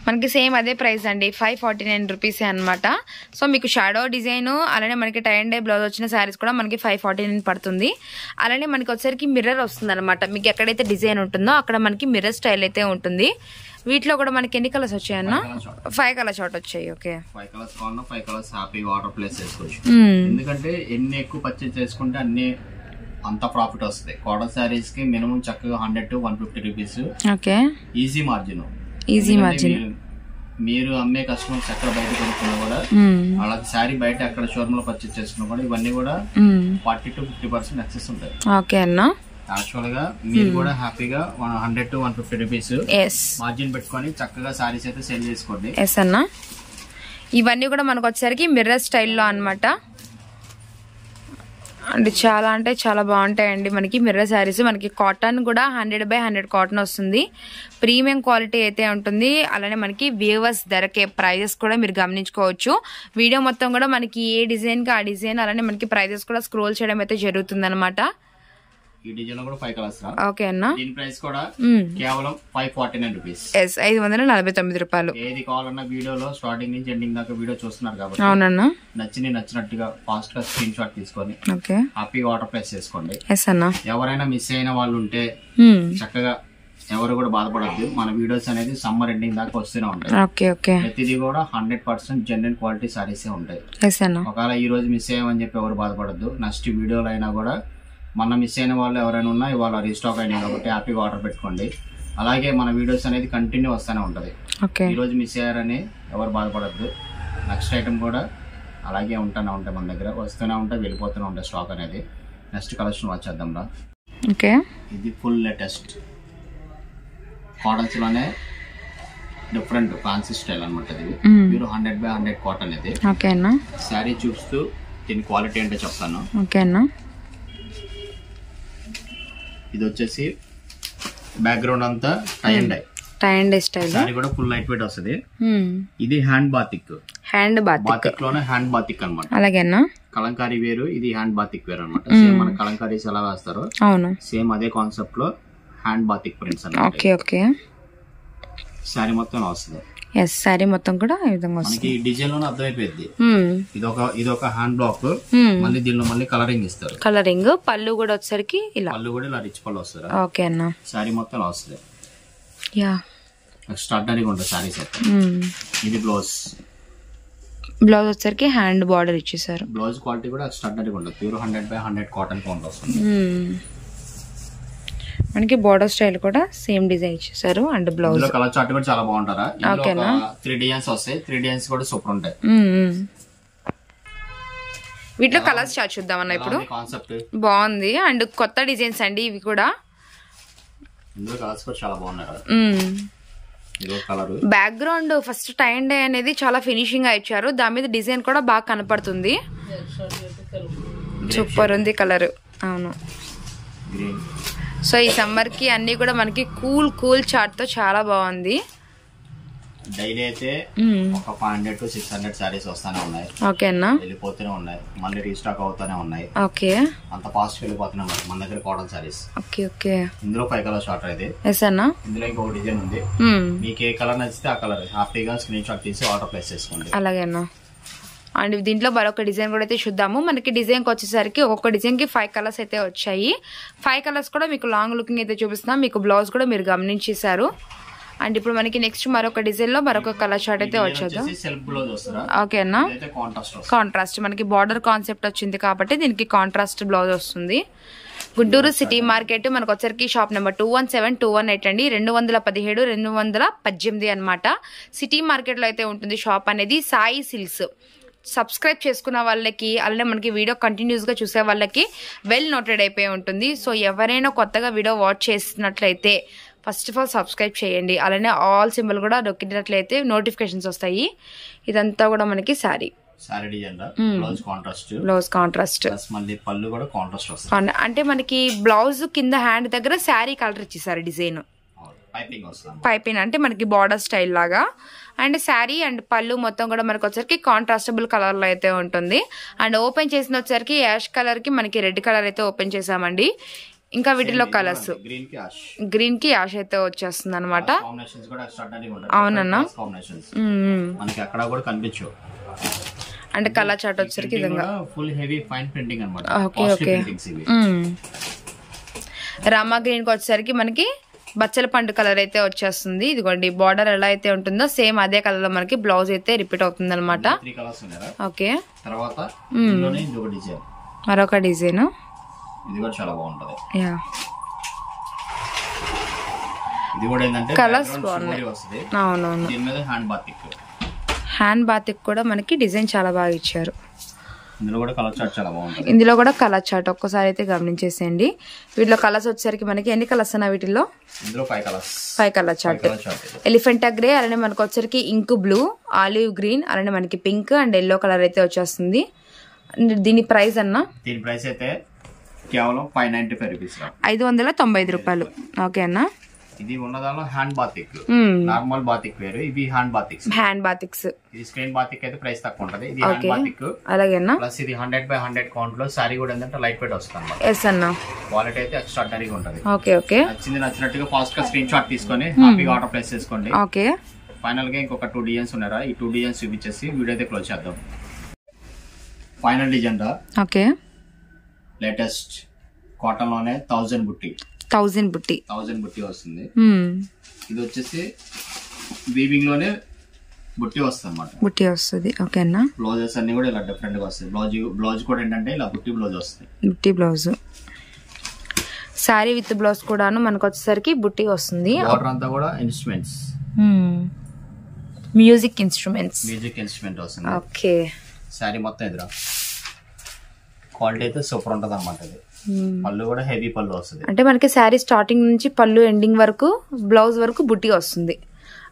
[SPEAKER 2] మనకి సేమ్ అదే ప్రైస్ అండి, 549 రూపీసే అనమాట. సో మీకు షాడో డిజైన్ అలానే మనకి టై అండ్ డై బ్లౌజ్ వచ్చిన శారీస్ కూడా మనకి 549 పడుతుంది. అలానే మనకి వచ్చేసరికి మిర్రర్ వస్తుంది అనమాట. మీకు ఎక్కడైతే డిజైన్ ఉంటుందో అక్కడ మనకి మిర్రర్ స్టైల్ అయితే ఉంటుంది. వీటిలో కూడా మనకి ఎన్ని కలర్స్ వచ్చాయన్న? 5 కలర్స్ షార్ట్ వచ్చాయి. ఓకే,
[SPEAKER 1] 5 కలర్స్ కావాలన్నా 5 కలర్స్ హ్యాపీగా ఆర్డర్ ప్లేస్ చేసుకోవచ్చు. ఎందుకంటే ఎన్ని ఎక్కువ పర్చేజ్ చేసుకుంటే అన్ని అంత ప్రాఫిట్ వస్తుంది. కాటన్ శారీస్ కి మినిమం చక్కగా 100 to 150 rupees
[SPEAKER 2] okay
[SPEAKER 1] easy margin. మీరు అమ్మే కస్టమర్స్ ఎక్కడ బయట కొనుక్కున్నా కూడా అలాగే శారీ బయట ఎక్కడ షోరూమ్ లో పర్చేజ్ చేసుకున్నా కూడా ఇవన్నీ కూడా 40 to 50% ఎక్సెస్ ఉంటాయి.
[SPEAKER 2] ఓకే అన్న,
[SPEAKER 1] యాక్చువల్ గా మీరు కూడా హ్యాపీగా 100 to 150 రూపీస్ మార్జిన్ పెట్టుకొని చక్కగా శారీస్ అయితే సేల్ చేసుకోండి.
[SPEAKER 2] ఎస్ అన్న, ఇవన్నీ కూడా మనకు వచ్చేసరికి మిర్రర్ స్టైల్లో అనమాట. అంటే చాలా బాగుంటాయండి మనకి మిర్రర్ శారీస్. మనకి కాటన్ కూడా 100/100 కాటన్ వస్తుంది. ప్రీమియం క్వాలిటీ అయితే ఉంటుంది. అలానే మనకి వేవర్స్ ధరకే ప్రైజెస్ కూడా మీరు గమనించుకోవచ్చు. వీడియో మొత్తం కూడా మనకి ఏ డిజైన్కి ఆ డిజైన్ అలానే మనకి ప్రైజెస్ కూడా స్క్రోల్ చేయడం అయితే జరుగుతుంది అనమాట.
[SPEAKER 1] ఈ డిజైన్ కూడా 5 కలర్స్.
[SPEAKER 2] ఓకే అన్న,
[SPEAKER 1] దీని ప్రైస్ కూడా కేవలం 549 రూపీస్.
[SPEAKER 2] 549 రూపాయలు.
[SPEAKER 1] ఏది కావాలన్నా వీడియోలో స్టార్టింగ్ నుంచి ఎండింగ్ దాకా వీడియో చూస్తున్నారు కాబట్టి
[SPEAKER 2] అవునన్నా,
[SPEAKER 1] నచ్చినట్టుగా ఫాస్ట్ గా స్క్రీన్ షాట్ తీసుకొని హ్యాపీగా ఆర్డర్ ప్లేస్ చేసుకోండి. ఎవరైనా మిస్ అయిన వాళ్ళు ఉంటే చక్కగా ఎవరు కూడా బాధపడద్దు. మన వీడియోస్ అనేది సమ్మర్ ఎండింగ్ దాకా వస్తూనే ఉంటాయి. ప్రతిదీ కూడా 100% జెన్యున్ క్వాలిటీ సారీస్ ఉంటాయి. ఒకవేళ ఈ రోజు మిస్ అయ్యామని చెప్పి ఎవరు బాధపడద్దు. నెక్స్ట్ వీడియోలో అయినా కూడా మన మిస్ అయిన వాళ్ళు ఎవరైనా ఉన్నా ఇవాళ రీస్టాక్ అయినాయి కాబట్టి హ్యాపీగా ఆర్డర్ పెట్టుకోండి. అలాగే మన వీడియోస్ అనేది కంటిన్యూ వస్తూనే ఉంటది. ఈ రోజు మిస్ అయ్యారని ఎవరు బాధపడద్దు. నెక్స్ట్ ఐటమ్ కూడా అలాగే ఉంటూనే ఉంటాయి, మన దగ్గర వస్తూనే ఉంటాయి, వెళ్ళిపోతూనే ఉంటాయి స్టాక్ అనేది. నెక్స్ట్ కలెక్షన్ వచ్చేద్దాం రా. ఇది ఫుల్ లేటెస్ట్ కాటన్స్ లోనే డిఫరెంట్ ఫ్యాన్సీ స్టైల్ అనమాట. ఇది మీరు 100/100 కాటన్. ఇది శారీ చూస్తూ దీని క్వాలిటీ అంటే చెప్తాను. ఇది వచ్చేసి బ్యాక్గ్రౌండ్ అంతా tie and dye style. Sari కూడా ఫుల్ లైట్ వెయిట్ వస్తుంది. ఇది హ్యాండ్ బాతిక్ లోనే హ్యాండ్ బాతిక్ అనమాట. అలాగేనా, కలంకారీ వేరు, ఇది హ్యాండ్ బాతిక్ వేరు అనమాట. సేమ్ మన కలంకారీస్ ఎలా వేస్తారో సేమ్ అదే కాన్సెప్ట్ లో హ్యాండ్ బాతిక్ ప్రింట్స్ అన్నమాట. సారీ మొత్తం వస్తుంది.
[SPEAKER 2] సారీ మొత్తం కూడా ఈ విధంగా
[SPEAKER 1] వస్తుంది. డిజైన్ లోనే అర్థమైపోయింది. ఇది ఒక హ్యాండ్ బ్లాక్. మళ్ళీ దీనిలో మళ్ళీ కలరింగ్ ఇస్తారు.
[SPEAKER 2] కలరింగ్ పళ్ళు కూడా వచ్చేసరికి
[SPEAKER 1] పళ్ళు కూడా ఇలా రిచ్ పళ్ళు వస్తారు.
[SPEAKER 2] ఓకే అన్న,
[SPEAKER 1] సారీ మొత్తం వస్తుంది. ఎక్స్ట్రాడినరీగా ఉంటుంది సారీస్ అయితే. ఇది బ్లౌజ్
[SPEAKER 2] వచ్చేసరికి హ్యాండ్ బార్డర్ ఇచ్చేసారు.
[SPEAKER 1] బ్లౌజ్ క్వాలిటీ కూడా ఎక్స్ట్రాడినరీగా ఉంటుంది. ప్యూర్ 100/100 కాటన్ కౌంట్ వస్తుంది.
[SPEAKER 2] మనకి బోర్డర్ స్టైల్ కూడా సేమ్ డిజైన్ ఇచ్చేసారు. అండ్ బ్లౌజ్
[SPEAKER 1] కలర్ చార్ట్ కూడా చాలా బాగుంటారా. 3 డిజైన్స్ వస్తాయి. 3 డిజైన్స్ కూడా సూపర్ ఉంటాయి.
[SPEAKER 2] వీటిలో కలర్స్ చార్ట్ చూద్దాం అన్న. ఇప్పుడు
[SPEAKER 1] కాన్సెప్ట్
[SPEAKER 2] బాగుంది అండ్ కొత్త డిజైన్స్ అండి ఇవి కూడా.
[SPEAKER 1] కలర్స్ కూడా చాలా బాగున్నాయి.
[SPEAKER 2] Background first tie and dye అనేది చాలా ఫినిషింగ్ గా ఇచ్చారు. దాని మీద డిజైన్ కూడా బాగా కనపడుతుంది. సూపర్ ఉంది కలర్. అవును, సో ఈ సమ్మర్ కి అన్ని కూడా మనకి కూల్ చార్ట్ తో చాలా బాగుంది.
[SPEAKER 1] డైలీ అయితే ఒక 500 to 600 సారీస్ వస్తానే ఉన్నాయి.
[SPEAKER 2] ఓకే అన్న,
[SPEAKER 1] వెళ్ళిపోతూనే ఉన్నాయి, మళ్ళీ రీస్టాక్ అవుతానే ఉన్నాయి.
[SPEAKER 2] ఓకే,
[SPEAKER 1] అంత ఫాస్ట్ వెళ్ళిపోతూనే ఉన్నాయి మన దగ్గర కాటన్ సారీస్.
[SPEAKER 2] ఓకే,
[SPEAKER 1] ఇందులో 5 కలర్ షార్ట్ అయితే.
[SPEAKER 2] ఎస్ అన్న,
[SPEAKER 1] ఇందులో ఇంకొక డిజైన్ ఉంది. మీకు ఏ కలర్ నచ్చితే ఆ కలర్ హ్యాపీగా స్క్రీన్ షాట్ తీసి ఆర్డర్ ప్లేస్ చేసుకోండి.
[SPEAKER 2] అలాగే అన్న. అండ్ దీంట్లో మరొక డిజైన్ కూడా అయితే చూద్దాము. మనకి డిజైన్కి వచ్చేసరికి ఒక్కొక్క డిజైన్కి 5 కలర్స్ అయితే వచ్చాయి. 5 కలర్స్ కూడా మీకు లాంగ్ లుకింగ్ అయితే చూపిస్తున్నాం. మీకు బ్లౌజ్ కూడా మీరు గమనించేశారు. అండ్ ఇప్పుడు మనకి నెక్స్ట్ మరొక డిజైన్ లో మరొక కలర్ షార్ట్ అయితే వచ్చేది. ఓకే అన్న, కాంట్రాస్ట్ మనకి బార్డర్ కాన్సెప్ట్ వచ్చింది కాబట్టి దీనికి కాంట్రాస్ట్ బ్లౌజ్ వస్తుంది. గుంటూరు సిటీ మార్కెట్ మనకు వచ్చరికి షాప్ నెంబర్ 217-218 అండి. 217-218 అనమాట. సిటీ మార్కెట్ లో అయితే ఉంటుంది షాప్ అనేది. సాయి సిల్క్స్ సబ్స్క్రైబ్ చేసుకున్న వాళ్ళకి అలానే మనకి వీడియో కంటిన్యూస్ గా చూసే వాళ్ళకి వెల్ నోటెడ్ అయిపోయి ఉంటుంది. సో ఎవరైనా కొత్తగా వీడియో వాచ్ చేసినట్లయితే ఫస్ట్ ఆఫ్ ఆల్ సబ్స్క్రైబ్ చేయండి. అలానే ఆల్ సింబల్ కూడా నొక్కినట్లయితే నోటిఫికేషన్స్ వస్తాయి. ఇదంతా కూడా మనకి సారీ బ్లౌజ్ కాంట్రాస్ట్, అంటే మనకి బ్లౌజ్ కింద హ్యాండ్ దగ్గర శారీ కలర్ ఇచ్చేసారు డిజైన్. పైపింగ్ అంటే మనకి బార్డర్ స్టైల్ లాగా. అండ్ శారీ అండ్ పళ్ళు మొత్తం కూడా మనకి వచ్చరికి కాంట్రాస్టబుల్ కలర్ లో అయితే ఉంటుంది. అండ్ ఓపెన్ చేసిన వచ్చరికి యాష్ కలర్ కి మనకి రెడ్ కలర్ అయితే ఓపెన్ చేసామండి. ఇంకా వీటిలో కలర్స్
[SPEAKER 1] గ్రీన్ కి యాష్,
[SPEAKER 2] గ్రీన్ కి యాష్ అయితే వచ్చేస్తుంది అనమాట.
[SPEAKER 1] కాంబినేషన్స్ కూడా ఎక్స్ట్రాడినరీ ఉంటాయి.
[SPEAKER 2] అవునన్నా
[SPEAKER 1] కాంబినేషన్స్ మనకి అక్కడ కూడా కనిపించవు.
[SPEAKER 2] అంటే కలర్ చార్ట్ వచ్చేసరికి విధంగా
[SPEAKER 1] ఫుల్ హెవీ ఫైన్ ప్రింటింగ్ అన్నమాట.
[SPEAKER 2] Okay okay. రామా గ్రీన్ కి వచ్చేసరికి మనకి బచ్చల పండు కలర్ అయితే వచ్చేస్తుంది. ఇదిగోండి బార్డర్ ఎలా అయితే ఉంటుందో సేమ్ అదే కలర్ లో మనకి బ్లౌజ్ అయితే రిపీట్ అవుతుంది అనమాట. ఓకే.
[SPEAKER 1] తర్వాత
[SPEAKER 2] మరొక డిజైన్,
[SPEAKER 1] ఇది కూడా చాలా బాగుంటది.
[SPEAKER 2] యా
[SPEAKER 1] ఇది కూడా ఏంటంటే
[SPEAKER 2] కలర్స్ బాగున్నాయి. అవునవును.
[SPEAKER 1] దీని మీద హ్యాండ్ బాతిక్,
[SPEAKER 2] హ్యాండ్ బాతిక్ కూడా మనకి డిజైన్ చాలా బాగా ఇచ్చారు.
[SPEAKER 1] ఇందులో కూడా కలర్ చార్ట్ చాలా బాగుంటుంది.
[SPEAKER 2] ఇందులో కూడా కలర్ చార్ట్ ఒక్కసారి అయితే గమనించేసేయండి. వీటిలో కలర్స్ వచ్చేసరికి మనకి ఎన్ని కలర్స్ అన్నా వీటిలో?
[SPEAKER 1] ఇందులో 5 colours.
[SPEAKER 2] 5 colour chart. Elephanta grey, అలానే మనకు వచ్చరికి ఇంక్ బ్లూ, ఆలివ్ గ్రీన్, అలానే మనకి పింక్ అండ్ ఎల్లో కలర్ అయితే వచ్చేస్తుంది. దీని ప్రైస్ అన్నా?
[SPEAKER 1] దీని ప్రైస్ అయితే కేవలం 595 రూపీస్,
[SPEAKER 2] 595 రూపాయలు. ఓకే అన్నా.
[SPEAKER 1] ఇది ఉన్నదాలో హ్యాండ్ బాతిక్, నార్మల్ బాతిక్ వేరు, ఇవి హ్యాండ్ బాతిక్స్.
[SPEAKER 2] హ్యాండ్ బాతిక్స్.
[SPEAKER 1] ఇది స్క్రీన్ బాతిక్ అయితే ప్రైస్ తక్కువ ఉంటది. ఇది హ్యాండ్ బాతిక్.
[SPEAKER 2] అలాగేనా.
[SPEAKER 1] ప్లస్ ఇది 100x100 కౌంట్ లో సారీ కూడా ఏంటంటే లైట్ వెయిట్ వస్తుంది అన్నమాట.
[SPEAKER 2] ఎస్ అన్నా.
[SPEAKER 1] క్వాలిటీ అయితే ఎక్స్ట్రాడినరీగా ఉంటది.
[SPEAKER 2] Okay okay.
[SPEAKER 1] నచ్చినట్టుగా ఫాస్ట్ గా స్క్రీన్ షాట్ తీసుకొని హ్యాపీగా ఆర్డర్ ప్లేస్ చేసుకోండి.
[SPEAKER 2] ఓకే.
[SPEAKER 1] ఫైనల్ గా ఇంకొక 2 డిజైన్స్ ఉన్నారా, ఈ 2 డిజైన్స్ చూపించేసి వీడియో అయితే క్లోజ్ చేద్దాం. ఫైనల్ డిజైన్ రా.
[SPEAKER 2] ఓకే.
[SPEAKER 1] లేటెస్ట్ కాటన్ లోనే 1000 బుట్టి,
[SPEAKER 2] 1000 బుట్టి
[SPEAKER 1] వస్తుంది. ఇది వచ్చేసి వీవింగ్ లోనే బుట్టి వస్తుంది అన్నమాట.
[SPEAKER 2] బుట్టి వస్తుంది. ఓకే అన్న.
[SPEAKER 1] బ్లౌజెస్ అన్ని కూడా ఇలా డిఫరెంట్ గా వస్తాయి. బ్లౌజ్ కూడా ఏంటంటే ఇలా బుట్టి బ్లౌజ్ వస్తుంది.
[SPEAKER 2] బుట్టి బ్లౌజ్, సారీ విత్ బ్లౌజ్ కూడాను మనకు వచ్చేసరికి బుట్టి వస్తుంది.
[SPEAKER 1] బార్డర్ అంతా కూడా ఇన్స్ట్రుమెంట్స్,
[SPEAKER 2] మ్యూజిక్ ఇన్స్ట్రుమెంట్
[SPEAKER 1] వస్తుంది.
[SPEAKER 2] ఓకే.
[SPEAKER 1] సారీ మొత్తం ఎదురా క్వాలిటీ అయితే సూపర్ ఉంటది అన్నమాట. ఇది పళ్ళు కూడా హెవీ పళ్ళు వస్తుంది.
[SPEAKER 2] అంటే మనకి శారీ స్టార్టింగ్ నుంచి పళ్ళు ఎండింగ్ వరకు బ్లౌజ్ వరకు బుట్టి వస్తుంది.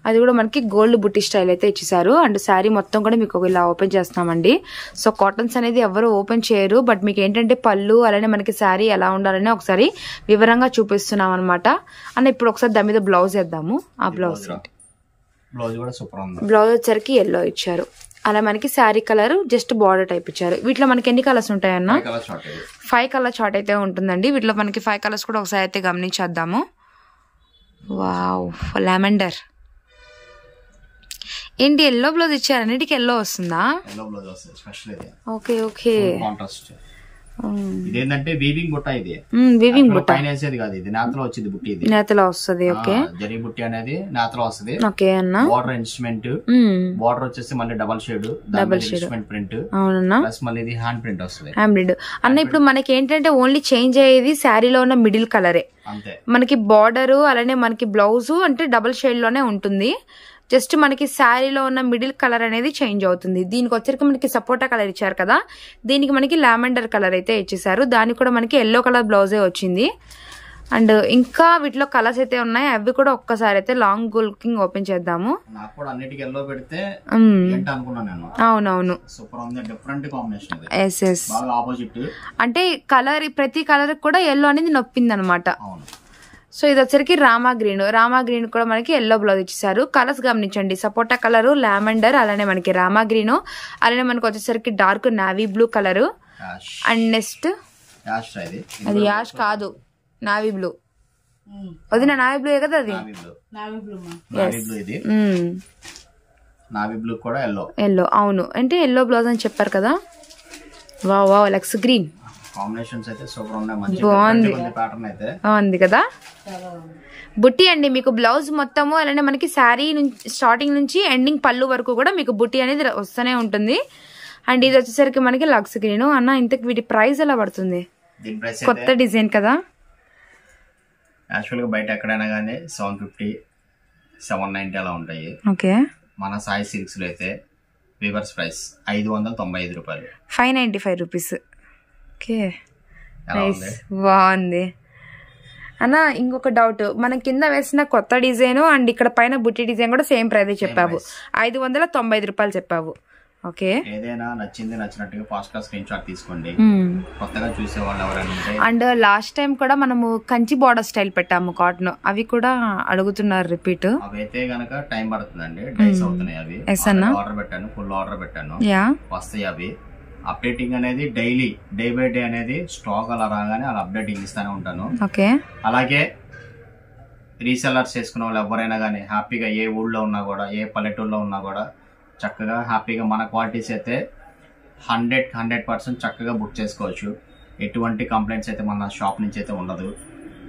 [SPEAKER 2] అది కూడా మనకి గోల్డ్ బుట్టి స్టైల్ అయితే ఇచ్చేసారు. అండ్ శారీ మొత్తం కూడా మీకు ఇలా ఓపెన్ చేస్తున్నామండి. సో కాటన్స్ అనేది ఎవరు ఓపెన్ చేయరు, బట్ మీకు ఏంటంటే పళ్ళు అలానే మనకి శారీ ఎలా ఉండాలని ఒకసారి వివరంగా చూపిస్తున్నాం అనమాట. అన్న ఇప్పుడు ఒకసారి దాని మీద బ్లౌజ్ వేద్దాము. ఆ బ్లౌజ్
[SPEAKER 1] కూడా సూపర్ ఉంది.
[SPEAKER 2] బ్లౌజ్ వచ్చరికి ఎల్లో ఇచ్చారు. అలా మనకి sari colour just border type ఇచ్చారు. వీటిలో మనకి ఎన్ని కలర్స్ ఉంటాయన్న? 5 కలర్ చార్ట్ అయితే ఉంటుందండి. వీటిలో మనకి 5 కలర్స్ కూడా ఒకసారి అయితే గమనించేద్దాము. వావ్, లెవెండర్ ఏంటి ఎల్లో బ్లౌజ్ ఇచ్చారు, అన్నిటికి ఎల్లో వస్తుందా? Okay okay.
[SPEAKER 1] ఇదేంటంటే వీవింగ్ బుట్ట, ఇది
[SPEAKER 2] వీవింగ్ బుట్ట
[SPEAKER 1] కాదు, ఇది నేతలో వచ్చింది బుట్టి. ఇది
[SPEAKER 2] నేతలో వస్తుంది. ఓకే.
[SPEAKER 1] జరీ బుట్టి అనేది నేతలో వస్తుంది.
[SPEAKER 2] ఓకే అన్న.
[SPEAKER 1] బార్డర్ ఇన్స్ట్రుమెంట్, బార్డర్ వచ్చేసి మళ్ళీ డబల్ షేడ్ ఇన్స్ట్రుమెంట్ ప్రింట్.
[SPEAKER 2] అవునన్నా.
[SPEAKER 1] ప్లస్ మళ్ళీ ఇది హ్యాండ్ ప్రింట్ వస్తుంది.
[SPEAKER 2] హ్యాండ్ ప్రింట్ అన్న. ఇప్పుడు మనకి ఏంటంటే ఓన్లీ చేంజ్ అయ్యేది శారీలో ఉన్న మిడిల్ కలరే.
[SPEAKER 1] అంతే. మనకి
[SPEAKER 2] బార్డర్ అలానే మనకి బ్లౌజ్ అంటే డబల్ షేడ్ లోనే ఉంటుంది. జస్ట్ మనకి శారీలో ఉన్న మిడిల్ కలర్ అనేది చేంజ్ అవుతుంది. దీనికి వచ్చరికి మనకి సపోటా కలర్ ఇచ్చారు కదా, దీనికి మనకి లావెండర్ కలర్ అయితే ఇచ్చేసారు. దానికి కూడా మనకి ఎల్లో కలర్ బ్లౌజే వచ్చింది. అండ్ ఇంకా వీటిలో కలర్స్ అయితే ఉన్నాయి, అవి కూడా ఒక్కసారి అయితే లాంగ్ లుకింగ్ ఓపెన్ చేద్దాము. అవునవును. అంటే కలర్ ప్రతి కలర్ కూడా ఎల్లో అనేది నొప్పింది అనమాట. సో ఇది వచ్చరికి రామా గ్రీన్ కూడా మనకి ఎల్లో బ్లౌజ్ ఇచ్చేసారు. కలర్స్ గమనించండి, సపోటా కలర్, లావెండర్, అలానే మనకి రామా గ్రీన్, అలానే మనకి వచ్చేసరికి dark navy blue colour. And next అది యాష్ కాదు, నావీ బ్లూ. వదిన నావీ బ్లూ కదా అది? ఎల్లో. అవును, అంటే ఎల్లో బ్లౌజ్ అని చెప్పారు కదా. వావ్ వావ్, లక్స్ గ్రీన్
[SPEAKER 1] కాంబినేషన్స్ అయితే సూపర్ ఉన్నాయి. మంచి ప్యాటర్న్ అయితే
[SPEAKER 2] బాగుంది కదా. బుట్టి అండి మీకు బ్లౌజ్ మొత్తము అలానే మనకి శారీ స్టార్టింగ్ నుంచి ఎండింగ్ పళ్ళు వరకు కూడా మీకు బుట్టి అనేది వస్తూనే ఉంటుంది. అండ్ ఇది వచ్చేసరికి మనకి లక్స్ గ్రీన్. అన్న ఇంతకు వీటి ప్రైస్ ఎలా పడుతుంది? కొత్త డిజైన్ కదా.
[SPEAKER 1] యాక్చువల్ గా బయట ఎక్కడైనా కానీ 750, 790 అలా ఉంటాయి.
[SPEAKER 2] ఓకే.
[SPEAKER 1] మన సాయి సిల్క్స్ లో అయితే రివర్స్ ప్రైస్ 595 రూపాయలు,
[SPEAKER 2] 595 రూపీస్. ఓకే, బాగుంది అన్న. ఇంకొక డౌట్, మనం కింద వేసిన కొత్త డిజైన్ అండ్ ఇక్కడ పైన బుట్టి డిజైన్ కూడా సేమ్ ప్రైస్ చెప్పావు, 595 రూపాయలు చెప్పావు. ఓకే.
[SPEAKER 1] ఏదైనా నచ్చినట్టుగా ఫాస్ట్ గా స్క్రీన్ షాట్ తీసుకోండి. కొత్తగా చూసే వాళ్ళు ఎవరైనా.
[SPEAKER 2] అండ్ లాస్ట్ టైం కూడా మనము కంచి బార్డర్ స్టైల్ పెట్టాము కాటన్, అవి కూడా అడుగుతున్నారు రిపీట్.
[SPEAKER 1] అవైతే గనక టైం పడుతుందండి, డైస్ అవుతున్నాయి అవి. ఆర్డర్ పెట్టాను, ఫుల్ ఆర్డర్ పెట్టాను, వస్తాయి అవి. అప్డేటింగ్ అనేది డైలీ డే బై డే అనేది స్టాక్ అలా రాగానే అలా అప్డేటింగ్ ఇస్తూనే ఉంటాను. అలాగే రీసెల్లర్స్ చేసుకున్న వాళ్ళు ఎవరైనా కానీ హ్యాపీగా ఏ ఊళ్ళో ఉన్నా కూడా ఏ పల్లెటూరులో ఉన్నా కూడా చక్కగా హ్యాపీగా మన క్వాలిటీస్ అయితే 100% చక్కగా బుక్ చేసుకోవచ్చు. ఎటువంటి కంప్లైంట్స్ అయితే మన షాప్ నుంచి అయితే ఉండదు.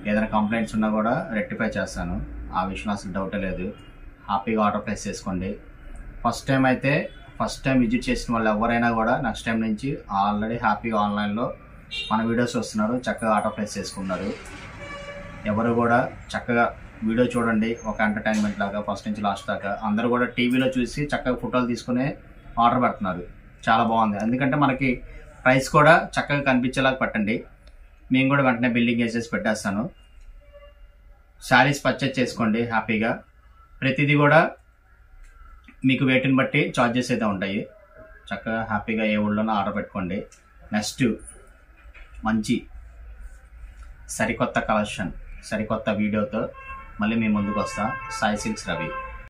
[SPEAKER 1] ఏదైనా కంప్లైంట్స్ ఉన్నా కూడా రెక్టిఫై చేస్తాను, ఆ విషయంలో అసలు డౌటే లేదు. హ్యాపీగా ఆర్డర్ ప్లేస్ చేసుకోండి. ఫస్ట్ టైం విజిట్ చేసిన వాళ్ళు ఎవరైనా కూడా నెక్స్ట్ టైం నుంచి ఆల్రెడీ హ్యాపీగా ఆన్లైన్లో మన వీడియోస్ వస్తున్నారు, చక్కగా ఆర్డర్ ప్లేస్ చేసుకున్నారు. ఎవరు కూడా చక్కగా వీడియో చూడండి, ఒక ఎంటర్టైన్మెంట్ లాగా ఫస్ట్ నుంచి లాస్ట్ దాకా. అందరూ కూడా టీవీలో చూసి చక్కగా ఫోటోలు తీసుకుని ఆర్డర్ పెడుతున్నారు, చాలా బాగుంది. ఎందుకంటే మనకి ప్రైస్ కూడా చక్కగా కనిపించేలాగా పెట్టండి, మేము కూడా వెంటనే బిల్లింగ్ చేసేసి పెట్టేస్తాను. శారీస్ పర్చేజ్ చేసుకోండి హ్యాపీగా. ప్రతిదీ కూడా మీకు వెయిట్ని బట్టి చార్జెస్ అయితే ఉంటాయి. చక్కగా హ్యాపీగా ఏ ఊళ్ళోనో ఆర్డర్ పెట్టుకోండి. నెక్స్ట్ మంచి సరికొత్త కలెక్షన్, సరికొత్త వీడియోతో మళ్ళీ మీ ముందుకు వస్తా. సాయి సిల్క్స్ రవి.